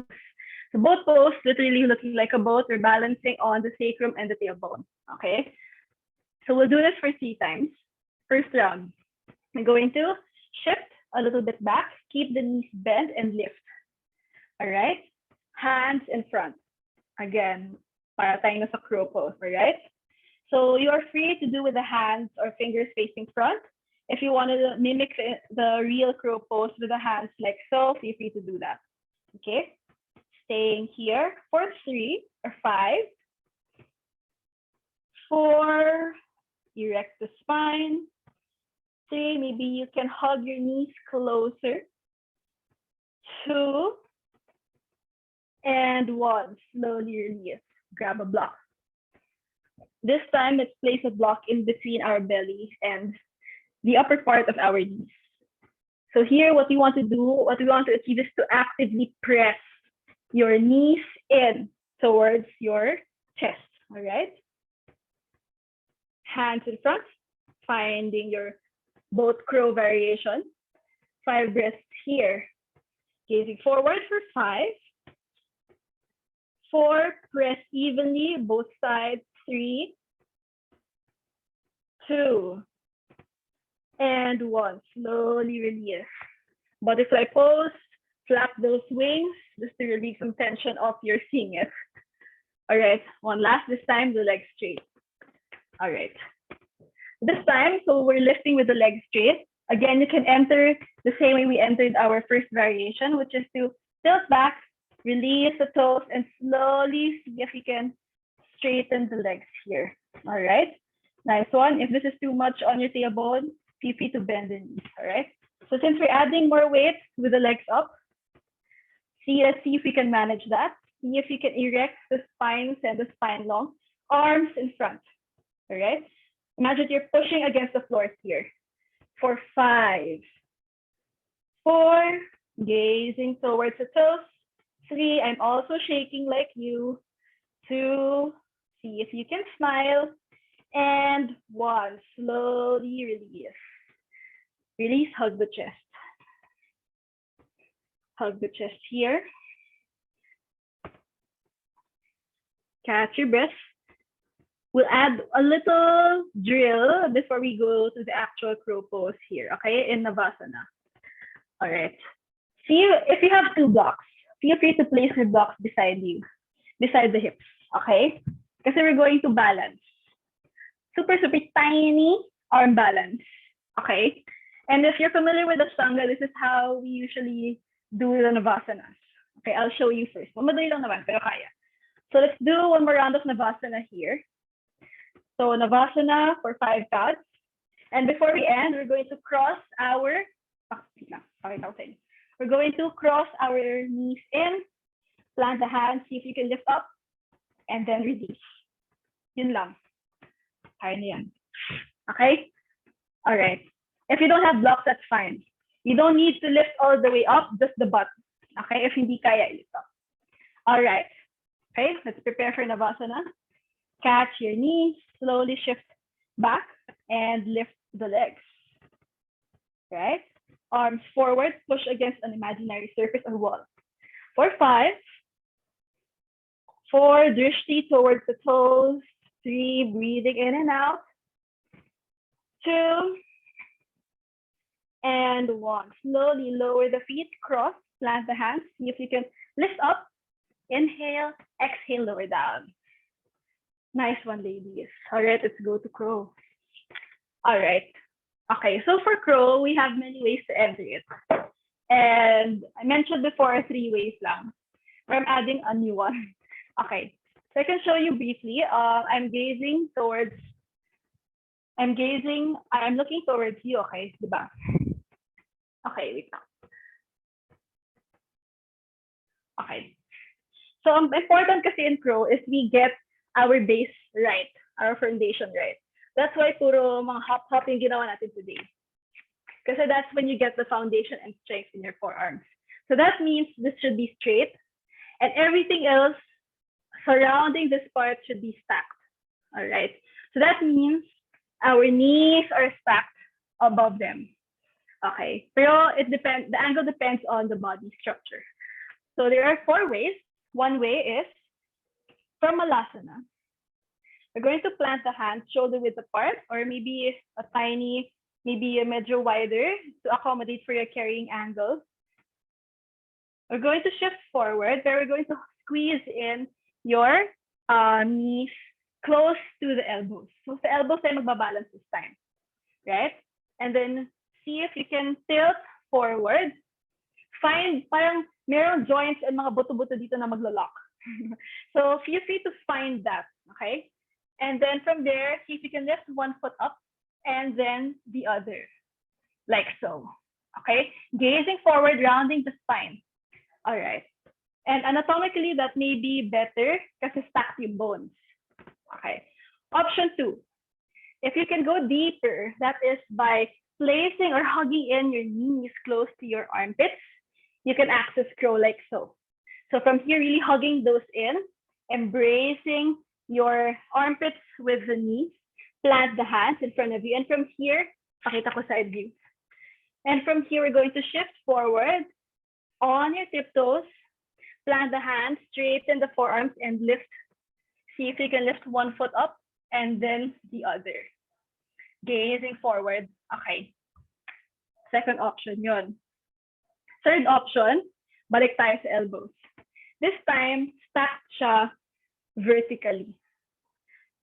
The boat pose, literally looking like a boat. We're balancing on the sacrum and the tailbone, okay? So we'll do this for 3 times. First round, we're going to shift a little bit back, keep the knees bent and lift, all right? Hands in front. Again, para tayo na sa crow pose, all right? So you are free to do with the hands or fingers facing front. If you want to mimic the real crow pose with the hands like so, feel free to do that. Okay? Staying here for 3 or 5. 4, erect the spine. 3, maybe you can hug your knees closer. 2, and 1, slowly release. Grab a block. This time, let's place a block in between our belly and the upper part of our knees. So here, what we want to do, what we want to achieve is to actively press your knees in towards your chest, all right? Hands in front, finding your boat crow variation. 5 breaths here. Gazing forward for 5. 4, press evenly, both sides. 3, 2, and 1, slowly release. Butterfly pose, flap those wings just to release some tension off your singlet. All right, one last, this time the legs straight. All right, this time, so we're lifting with the legs straight. Again, you can enter the same way we entered our first variation, which is to tilt back, release the toes, and slowly see if you can straighten the legs here. All right, nice one. If this is too much on your tailbone, feel free to bend the knees, all right? So since we're adding more weight with the legs up, let's see if we can manage that. See if you can erect the spine, send the spine long, arms in front, all right? Imagine you're pushing against the floor here. For 5, 4, gazing towards the toes. 3, I'm also shaking like you. 2, see if you can smile. And 1, slowly release. Release, hug the chest. Hug the chest here. Catch your breath. We'll add a little drill before we go to the actual crow pose here, okay, in Navasana. All right. See, if you have 2 blocks, feel free to place your blocks beside you, beside the hips, okay? Because we're going to balance. Super, super tiny arm balance, okay? And if you're familiar with the Sangha, this is how we usually do the Navasanas. Okay, I'll show you first. Mamadali lang naman, pero kaya. So let's do one more round of Navasana here. So Navasana for 5 counts. And before we end, we're going to cross our, we're going to cross our knees in, plant the hands, see if you can lift up, and then release. Yun lang. Kaya na yan. Okay? All right. If you don't have blocks, that's fine. You don't need to lift all the way up, just the butt. Okay? If hindi kaya, lift up. All right. Okay, let's prepare for Navasana. Catch your knees, slowly shift back and lift the legs. Right? Arms forward, push against an imaginary surface or wall. For 5, 4, drishti towards the toes. 3, breathing in and out. 2, and 1. Slowly lower the feet, cross, plant the hands. See if you can lift up. Inhale, exhale, lower down. Nice one, ladies. All right, let's go to crow. All right. Okay, so for crow, we have many ways to enter it. And I mentioned before 3 ways lang. But I'm adding a new one. Okay, so I can show you briefly. I'm looking towards you, okay? Diba? Okay, wait lang. Okay. So important kasi in crow is we get our base right, our foundation right. That's why puro mga hop-hop yung ginawa natin today. Kasi that's when you get the foundation and strength in your forearms. So that means this should be straight and everything else surrounding this part should be stacked. All right. So that means our knees are stacked above them. Okay. Pero it depends, the angle depends on the body structure. So there are 4 ways. One way is from Malasana. We're going to plant the hands shoulder width apart, or maybe a tiny, maybe a medyo wider to accommodate for your carrying angle. We're going to shift forward, where we're going to squeeze in your knees close to the elbows. So the elbows ay magbabalance this time, right? And then see if you can tilt forward. Find parang meron joints and mga buto-buto dito na maglo-lock. So feel free to find that, okay? And then from there, see if you can lift one foot up and then the other, like so, okay? Gazing forward, rounding the spine. All right. And anatomically, that may be better kasi stacked yung bones. Okay. Option 2, if you can go deeper, that is by placing or hugging in your knees close to your armpits, you can access crow like so. So from here, really hugging those in, embracing your armpits with the knees, plant the hands in front of you. And from here, pakita ko side view. And from here, we're going to shift forward on your tiptoes, plant the hands, straighten the forearms and lift. See if you can lift one foot up and then the other. Gazing forward. Okay. Second option, yun. Third option, balik tayo sa elbows. This time, stacked siya vertically.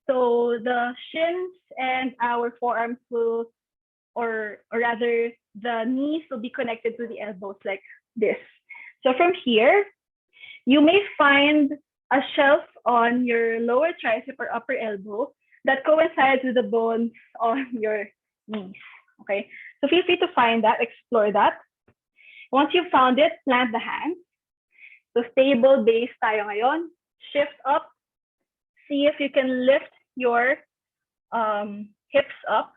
So the shins and our forearms will, or rather, the knees will be connected to the elbows like this. So from here, you may find a shelf on your lower tricep or upper elbow that coincides with the bones on your knees. Okay, so feel free to find that, explore that. Once you've found it, plant the hands. So stable base tayo ngayon. Shift up. See if you can lift your hips up.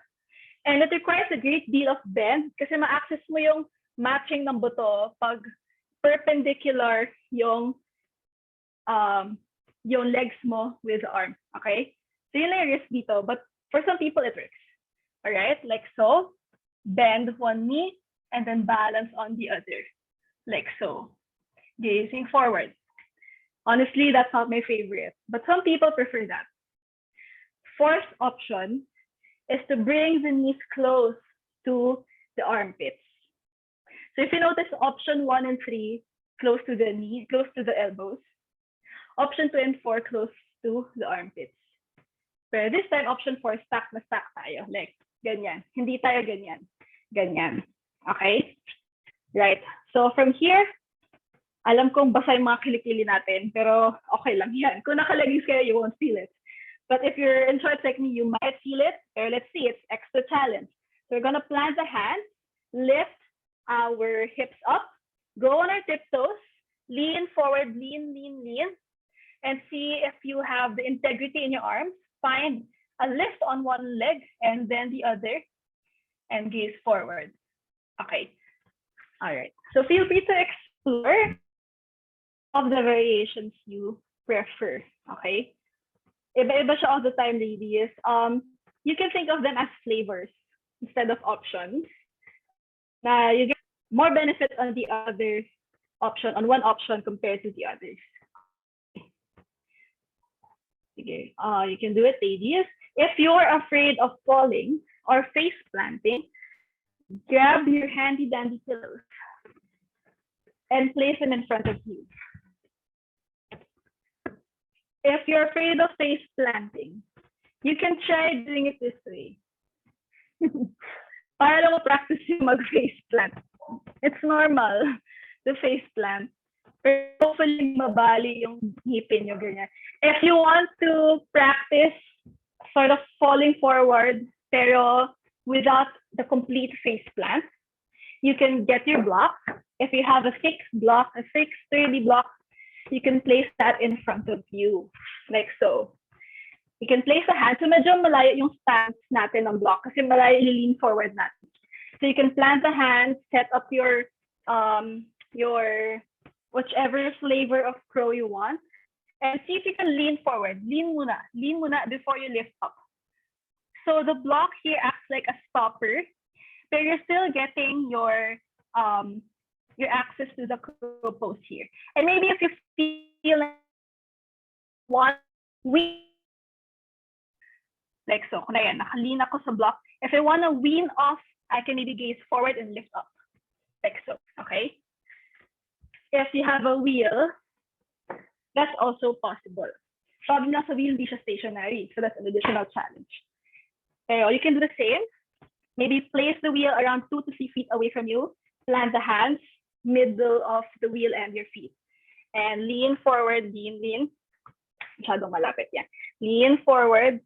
And it requires a great deal of bend kasi ma-access mo yung matching ng buto pag perpendicular yung legs mo with the arm. Okay? So yun lang yung risk dito. But for some people, it works. All right? Like so. Bend one knee and then balance on the other. Like so. Gazing forward. Honestly, that's not my favorite. But some people prefer that. Fourth option is to bring the knees close to the armpits. So if you notice option 1 and 3, close to the knee, close to the elbows. Option 2 and 4, close to the armpits. Pero this time, option 4, stack na stack tayo. Like, ganyan. Hindi tayo ganyan. Ganyan. Okay? Right. So from here, alam kong basa yung mga kilikili natin, pero okay lang yan. Kung nakalagis kayo, you won't feel it. But if you're in short technique, you might feel it. Or let's see, it's extra challenge. So we're going to plant the hands, lift our hips up, go on our tiptoes, lean forward, lean, and see if you have the integrity in your arms. Find a lift on one leg and then the other, and gaze forward. Okay. All right. So feel free to explore of the variations you prefer. Okay. Iba-iba siya all the time, ladies. You can think of them as flavors instead of options. Now you get more benefit on the other option, on one option compared to the others. Okay. You can do it, ladies. If you're afraid of falling or face planting, grab your handy dandy pillows and place them in front of you. If you're afraid of face planting, you can try doing it this way. Para lang practice yung mag-face plant. It's normal, the face plant. Pero hopefully mabali yung ngipin nyo, ganyan. If you want to practice sort of falling forward, pero without the complete face plant, you can get your block. If you have a thick block, a thick, sturdy block, you can place that in front of you, like so. You can place the hand. So medyo malayo yung stance natin ng block kasi malayo lean forward natin. So you can plant the hand, set up your whichever flavor of crow you want, and see if you can lean forward. Lean muna before you lift up. So the block here acts like a stopper, but you're still getting your access to the crow pose here. And maybe if you feel like one wean, like so, nakalina ako sa block. If I want to wean off, I can maybe gaze forward and lift up, like so, okay? If you have a wheel, that's also possible. Sabi na sa wheel, hindi siya stationary, so that's an additional challenge. Pero you can do the same. Maybe place the wheel around 2 to 3 feet away from you, plant the hands, middle of the wheel and your feet. And lean forward, lean. Masyadong malapit yan. Lean forward.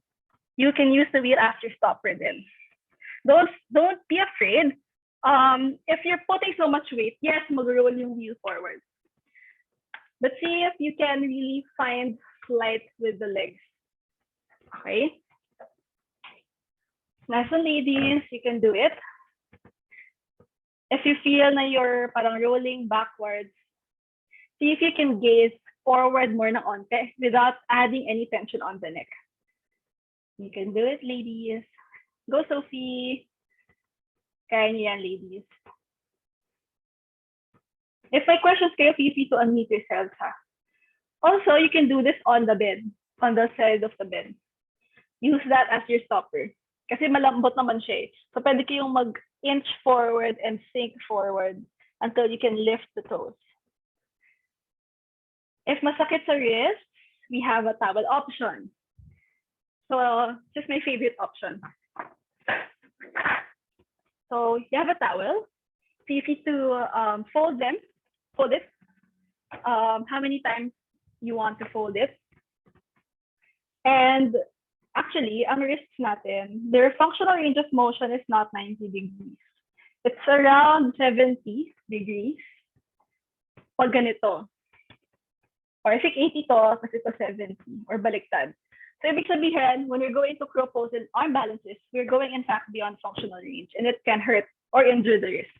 You can use the wheel as your stopper then. Don't be afraid. If you're putting so much weight, yes, mag-roll yung wheel forward. But see if you can really find flight with the legs. Okay? Nice and ladies, you can do it. If you feel na you're parang rolling backwards, see if you can gaze forward more na onte without adding any tension on the neck. You can do it, ladies. Go, Sophie. Kaya niyo yan, ladies. If my questions kayo, feel free to unmute yourselves, ha? Also, you can do this on the bed, on the side of the bed. Use that as your stopper. Kasi malambot naman siya eh. So pwede kayong mag-inch forward and sink forward until you can lift the toes. If masakit sa wrist, we have a towel option. So just my favorite option. So you have a towel. Feel free to fold it. How many times you want to fold it. And actually, ang wrists natin, their functional range of motion is not 90 degrees. It's around 70 degrees. Pag ganito. Or I think 80 to, kasi ito 70, or baliktad. So ibig sabihin, when we're going to crow pose and arm balances, we're going in fact beyond functional range, and it can hurt or injure the wrist.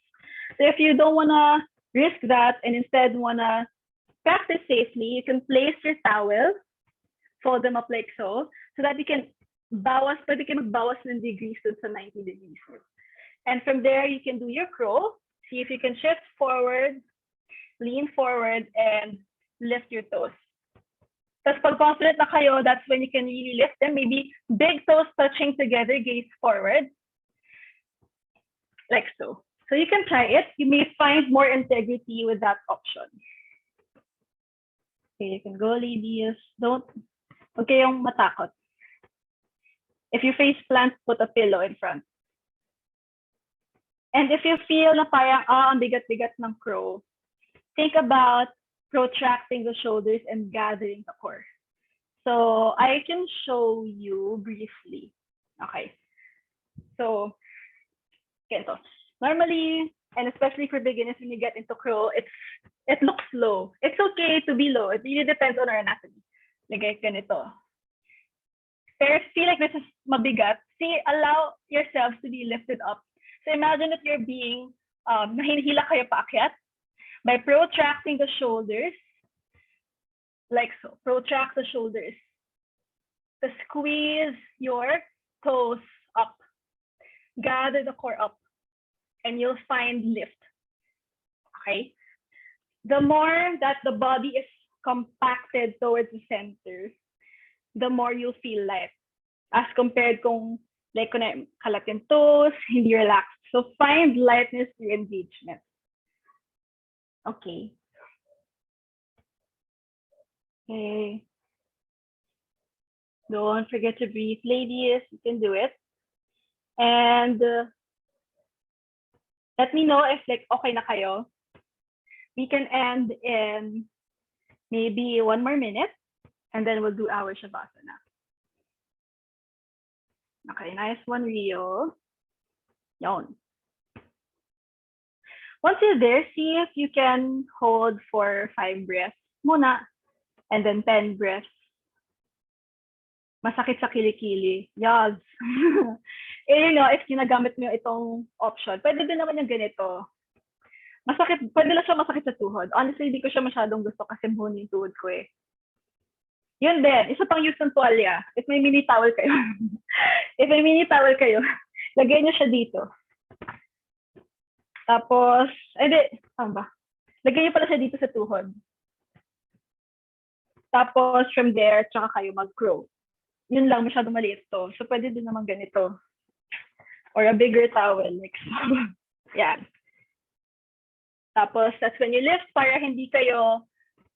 So if you don't wanna risk that and instead wanna practice safely, you can place your towel, fold them up like so that you can magbawas ng degrees to sa 90 degrees. And from there, you can do your crow. See if you can shift forward, lean forward, and lift your toes. Tapos pag confident na kayo, that's when you can really lift them. Maybe big toes touching together, gaze forward. Like so. So you can try it. You may find more integrity with that option. Okay, you can go, ladies. Huwag kayong matakot. If you face plant, put a pillow in front. And if you feel na parang, ang bigat-bigat ng crow, think about protracting the shoulders and gathering the core. So I can show you briefly. Okay. So, ganito. Normally, and especially for beginners, when you get into crow, it looks low. It's okay to be low. It really depends on our anatomy. Like ganito. Pero if you feel like this is mabigat, allow yourselves to be lifted up. So imagine that you're being, nahinihila kayo paakyat by protracting the shoulders, like so. Protract the shoulders. To squeeze your toes up. Gather the core up. And you'll find lift. Okay? The more that the body is compacted towards the center, the more you'll feel light. As compared kung like kalat yung toes, hindi relaxed. So find lightness through engagement. Okay. Okay. Don't forget to breathe, ladies. You can do it. And let me know if like okay na kayo. We can end in maybe 1 more minute, and then we'll do our shavasana. Okay, nice one, Rio. Yon. Once you're there, see if you can hold for 5 breaths muna, and then 10 breaths. Masakit sa kilikili. Yes. You know, if ginagamit mo itong option, pwede din naman yung ganito. Masakit, pwede lang siya masakit sa tuhod. Honestly, hindi ko siya masyadong gusto kasi buhon yung tuhod ko eh. Yun din, isa pang use ng tuwalya. If may mini towel kayo. If may mini towel kayo, lagay niyo siya dito. Tapos, ba? Lagay niyo pala siya dito sa tuhod. Tapos, from there, tsaka kayo mag-crow. Yun lang, masyadong maliit to. So, pwede din naman ganito. Or a bigger towel, like so. Yan. Tapos, that's when you lift para hindi kayo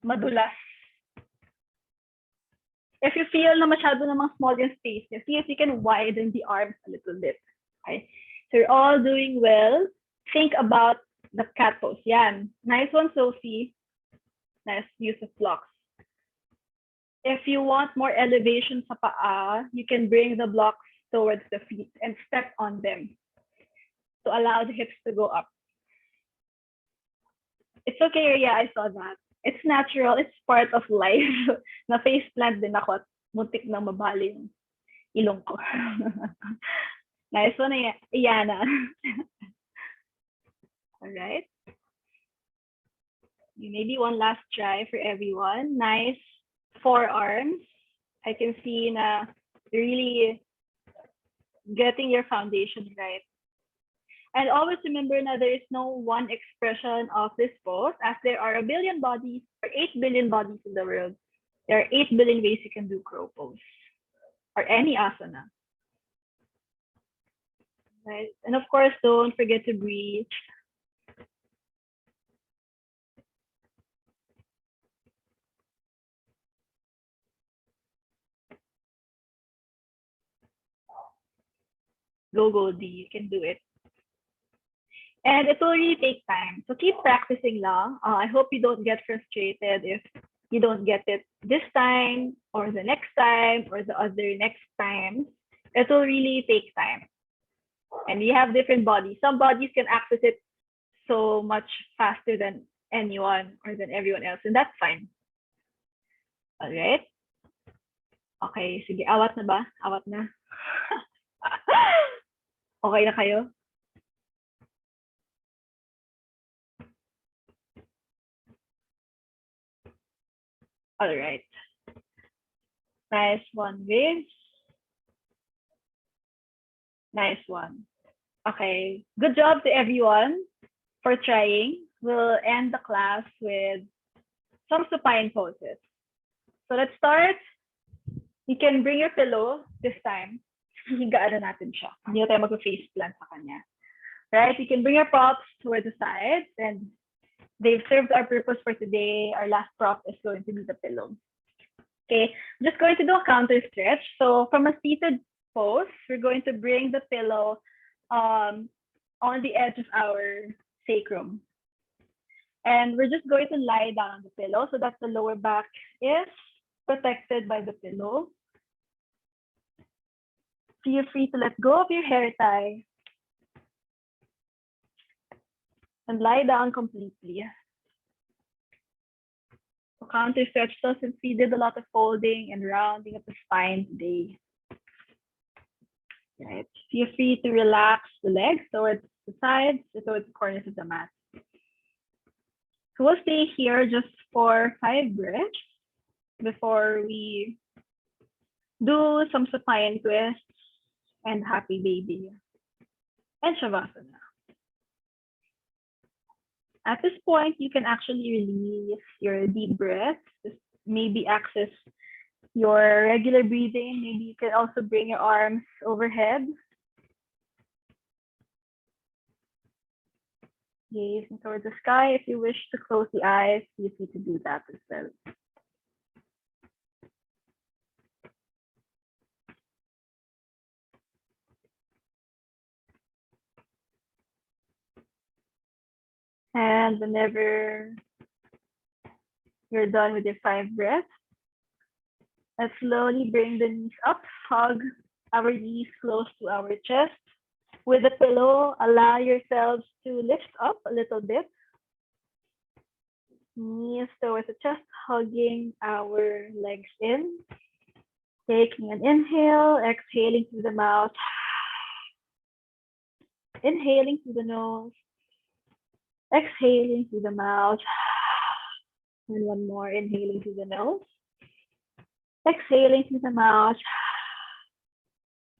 madulas. If you feel na masyado namang small yung space, see if you can widen the arms a little bit. Okay? So, you're all doing well. Think about the cat pose. Yan. Nice one, Sophie. Nice use of blocks. If you want more elevation sa paa, you can bring the blocks towards the feet and step on them to allow the hips to go up. It's okay, yeah, I saw that. It's natural, it's part of life. Na face plant din ako at muntik na mabali yung ilong ko. Nice one, Iana. All right. Maybe one last try for everyone. Nice forearms. I can see na you're really getting your foundation right. And always remember that there is no one expression of this pose, as there are 1 billion bodies, or 8 billion bodies in the world. There are 8 billion ways you can do crow pose, or any asana. Right? And of course, don't forget to breathe. Go, D, you can do it. And it will really take time. So keep practicing lang. I hope you don't get frustrated if you don't get it this time or the next time or the other next time. It will really take time. And we have different bodies. Some bodies can access it so much faster than anyone or than everyone else, and that's fine. All right. Okay, sige. Awat na ba? Awat na. Okay na kayo? All right. Nice one, Viv. Nice one. Okay. Good job to everyone for trying. We'll end the class with some supine poses. So let's start. You can bring your pillow this time. Higaan na natin siya. Hindi na tayo mag-face plant sa kanya. Right? You can bring your props toward the sides, and they've served our purpose for today. Our last prop is going to be the pillow. Okay, I'm just going to do a counter stretch. So from a seated pose, we're going to bring the pillow on the edge of our sacrum. And we're just going to lie down on the pillow so that the lower back is protected by the pillow. Feel free to let go of your hair tie and lie down completely. So counter stretch, so since we did a lot of folding and rounding of the spine today. Right. Feel free to relax the legs towards the sides, towards the corners of the mat. So we'll stay here just for 5 breaths before we do some supine twists and happy baby and shavasana. At this point, you can actually release your deep breath. Just maybe access your regular breathing. Maybe you can also bring your arms overhead. Gazing towards the sky. If you wish to close the eyes, feel free to do that as well. And whenever you're done with your 5 breaths, let's slowly bring the knees up, hug our knees close to our chest. With the pillow, allow yourselves to lift up a little bit. Knees towards the chest, hugging our legs in. Taking an inhale, exhaling through the mouth. Inhaling through the nose. Exhaling through the mouth. And one more, inhaling through the nose. Exhaling through the mouth.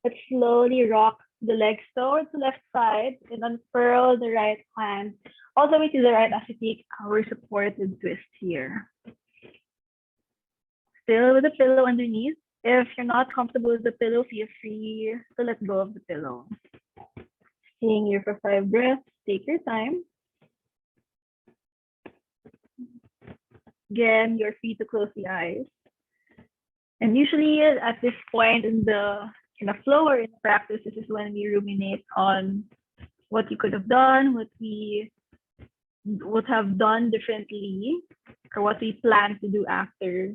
Let's slowly rock the legs towards the left side and unfurl the right hand all the way to the right as we take our supported twist here. Still with the pillow underneath. If you're not comfortable with the pillow, feel free to let go of the pillow. Staying here for 5 breaths. Take your time. Again, you're free to close the eyes. And usually at this point in the flow or in practice, this is when we ruminate on what you could have done, what we would have done differently, or what we plan to do after.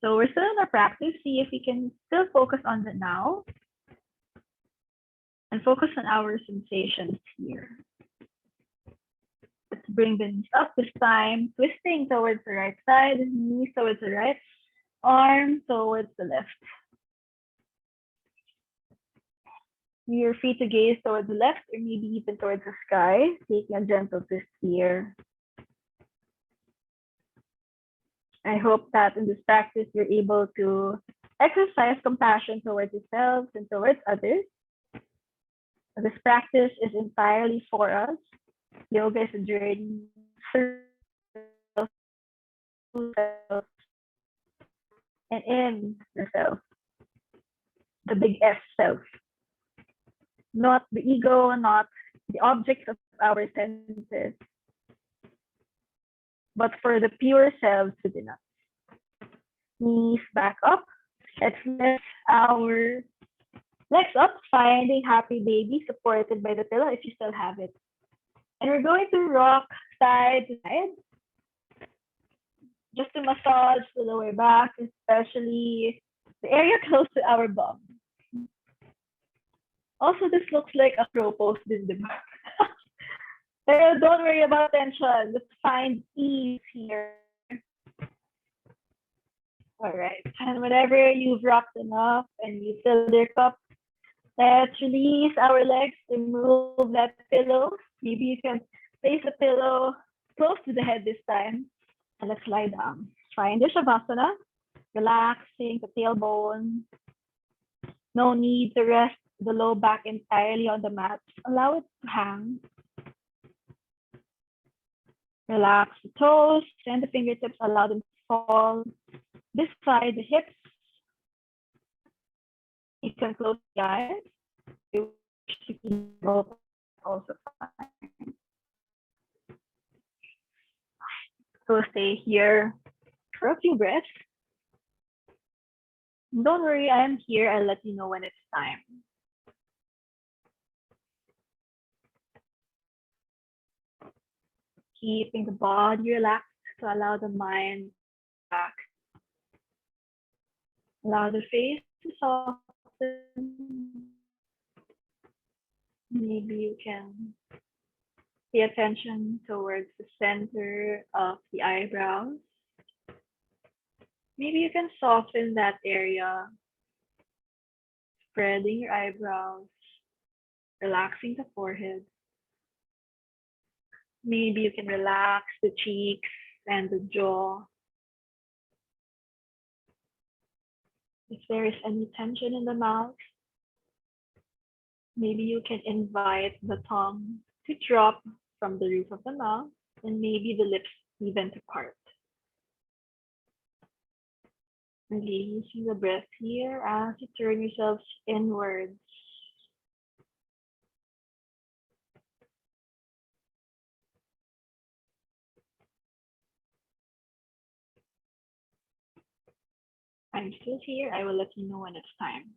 So we're still in our practice. See if we can still focus on the now and focus on our sensations here. Let's bring the knees up this time, twisting towards the right side, knees towards the right, arm towards the left. You're free to gaze towards the left or maybe even towards the sky, taking a gentle twist here. I hope that in this practice, you're able to exercise compassion towards yourselves and towards others. This practice is entirely for us. Yoga is a journey through self and in yourself, the big S self. Not the ego, not the objects of our senses, but for the pure selves within us. Knees back up. Let's lift our legs up, finding happy baby supported by the pillow if you still have it. And we're going to rock side to side, just to massage the lower back, especially the area close to our bum. Also, this looks like a crow pose in the back. Pero don't worry about tension. Let's find ease here. All right. And whenever you've rocked enough and you fill your cup, let's release our legs, remove that pillow. Maybe you can place a pillow close to the head this time. And let's lie down. Find your Shavasana, relaxing the tailbone. No need to rest the low back entirely on the mat. Allow it to hang. Relax the toes and the fingertips. Allow them to fall beside the hips. You can close the eyes. You wish to keep them open, also fine. So stay here for a few breaths. Don't worry, I am here. I'll let you know when it's time. Keeping the body relaxed to allow the mind to relax. Allow the face to soften. Maybe you can pay attention towards the center of the eyebrows. Maybe you can soften that area, spreading your eyebrows, relaxing the forehead. Maybe you can relax the cheeks and the jaw. If there is any tension in the mouth, maybe you can invite the tongue to drop from the roof of the mouth and maybe the lips even to part. Releasing the breath here as you turn yourselves inwards. I'm still here. I will let you know when it's time.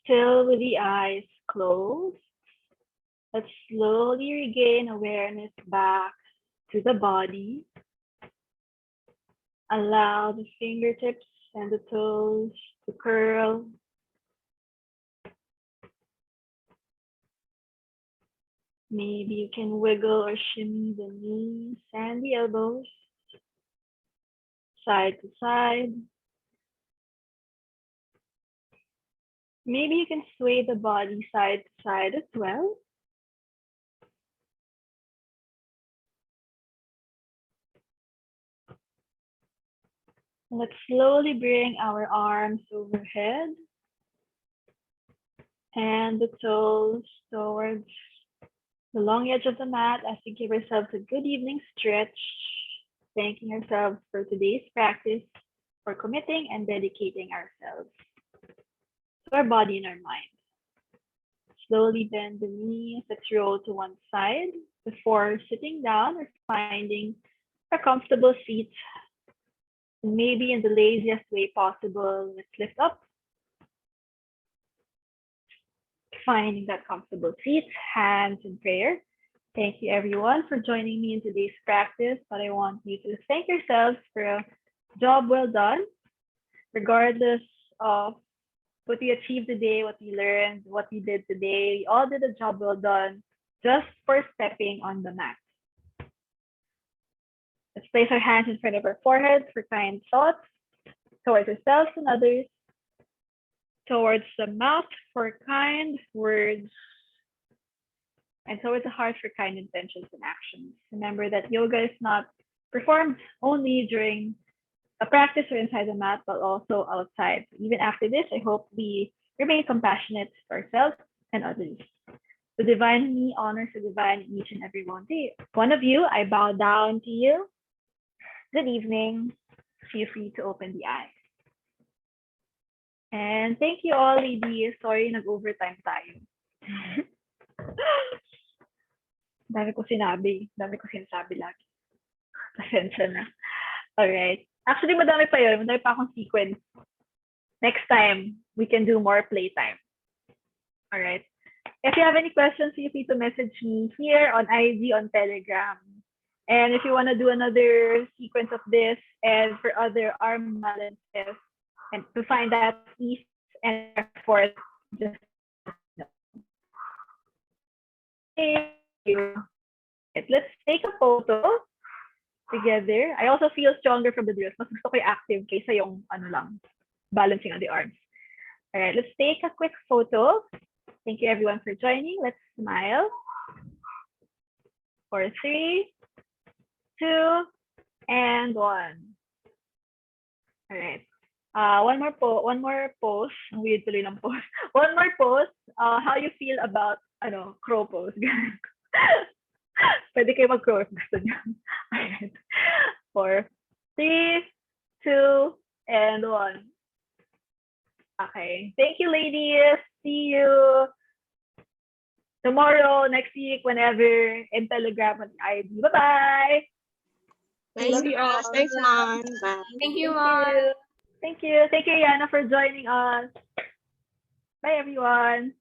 Still with the eyes closed, let's slowly regain awareness back to the body. Allow the fingertips and the toes to curl. Maybe you can wiggle or shimmy the knees and the elbows side to side. Maybe you can sway the body side to side as well. Let's slowly bring our arms overhead and the toes towards the long edge of the mat as we give ourselves a good evening stretch, thanking ourselves for today's practice, for committing and dedicating ourselves to our body and our mind. Slowly bend the knees, let's roll to one side before sitting down or finding a comfortable seat. And maybe in the laziest way possible, let's lift up, finding that comfortable seat, hands in prayer. Thank you everyone for joining me in today's practice, but I want you to thank yourselves for a job well done, regardless of what we achieved today, what we learned, what we did today. We all did a job well done just for stepping on the mat. Let's place our hands in front of our foreheads for kind thoughts towards ourselves and others, towards the mouth for kind words And so is a heart for kind intentions and actions. Remember that yoga is not performed only during a practice or inside the mat, but also outside. Even after this, I hope we remain compassionate to ourselves and others. The divine in me honors the divine in each and every one of you. I bow down to you. Good evening. Feel free to open the eyes. And thank you all, ladies. Sorry, nag-overtime tayo. Dami ko sinasabi lagi. Pasensya na. Alright. Actually, madami pa yun. Madami pa akong sequence. Next time, we can do more playtime. Alright. If you have any questions, feel free to message me here on IG, on Telegram. And if you want to do another sequence of this and for other arm balances, and to find that ease and effort, just let's take a photo together. I also feel stronger from the drills. Mas gusto ko yung active kaysa yung balancing on the arms. All right, let's take a quick photo. Thank you everyone for joining. Let's smile. For 3, 2, and 1. All right. One more pose. Ang weird tuloy ng pose. One more pose. How you feel about crow pose? Pwede kayo mag-crow if gusto niyo. Alright. 4, 3, 2, and 1. Okay. Thank you, ladies. See you tomorrow, next week, whenever, in Telegram and ID. Bye-bye. Thank you all. Thanks, Mom. Bye. Thank you, Mom. Thank you. Thank you, Yana, for joining us. Bye, everyone.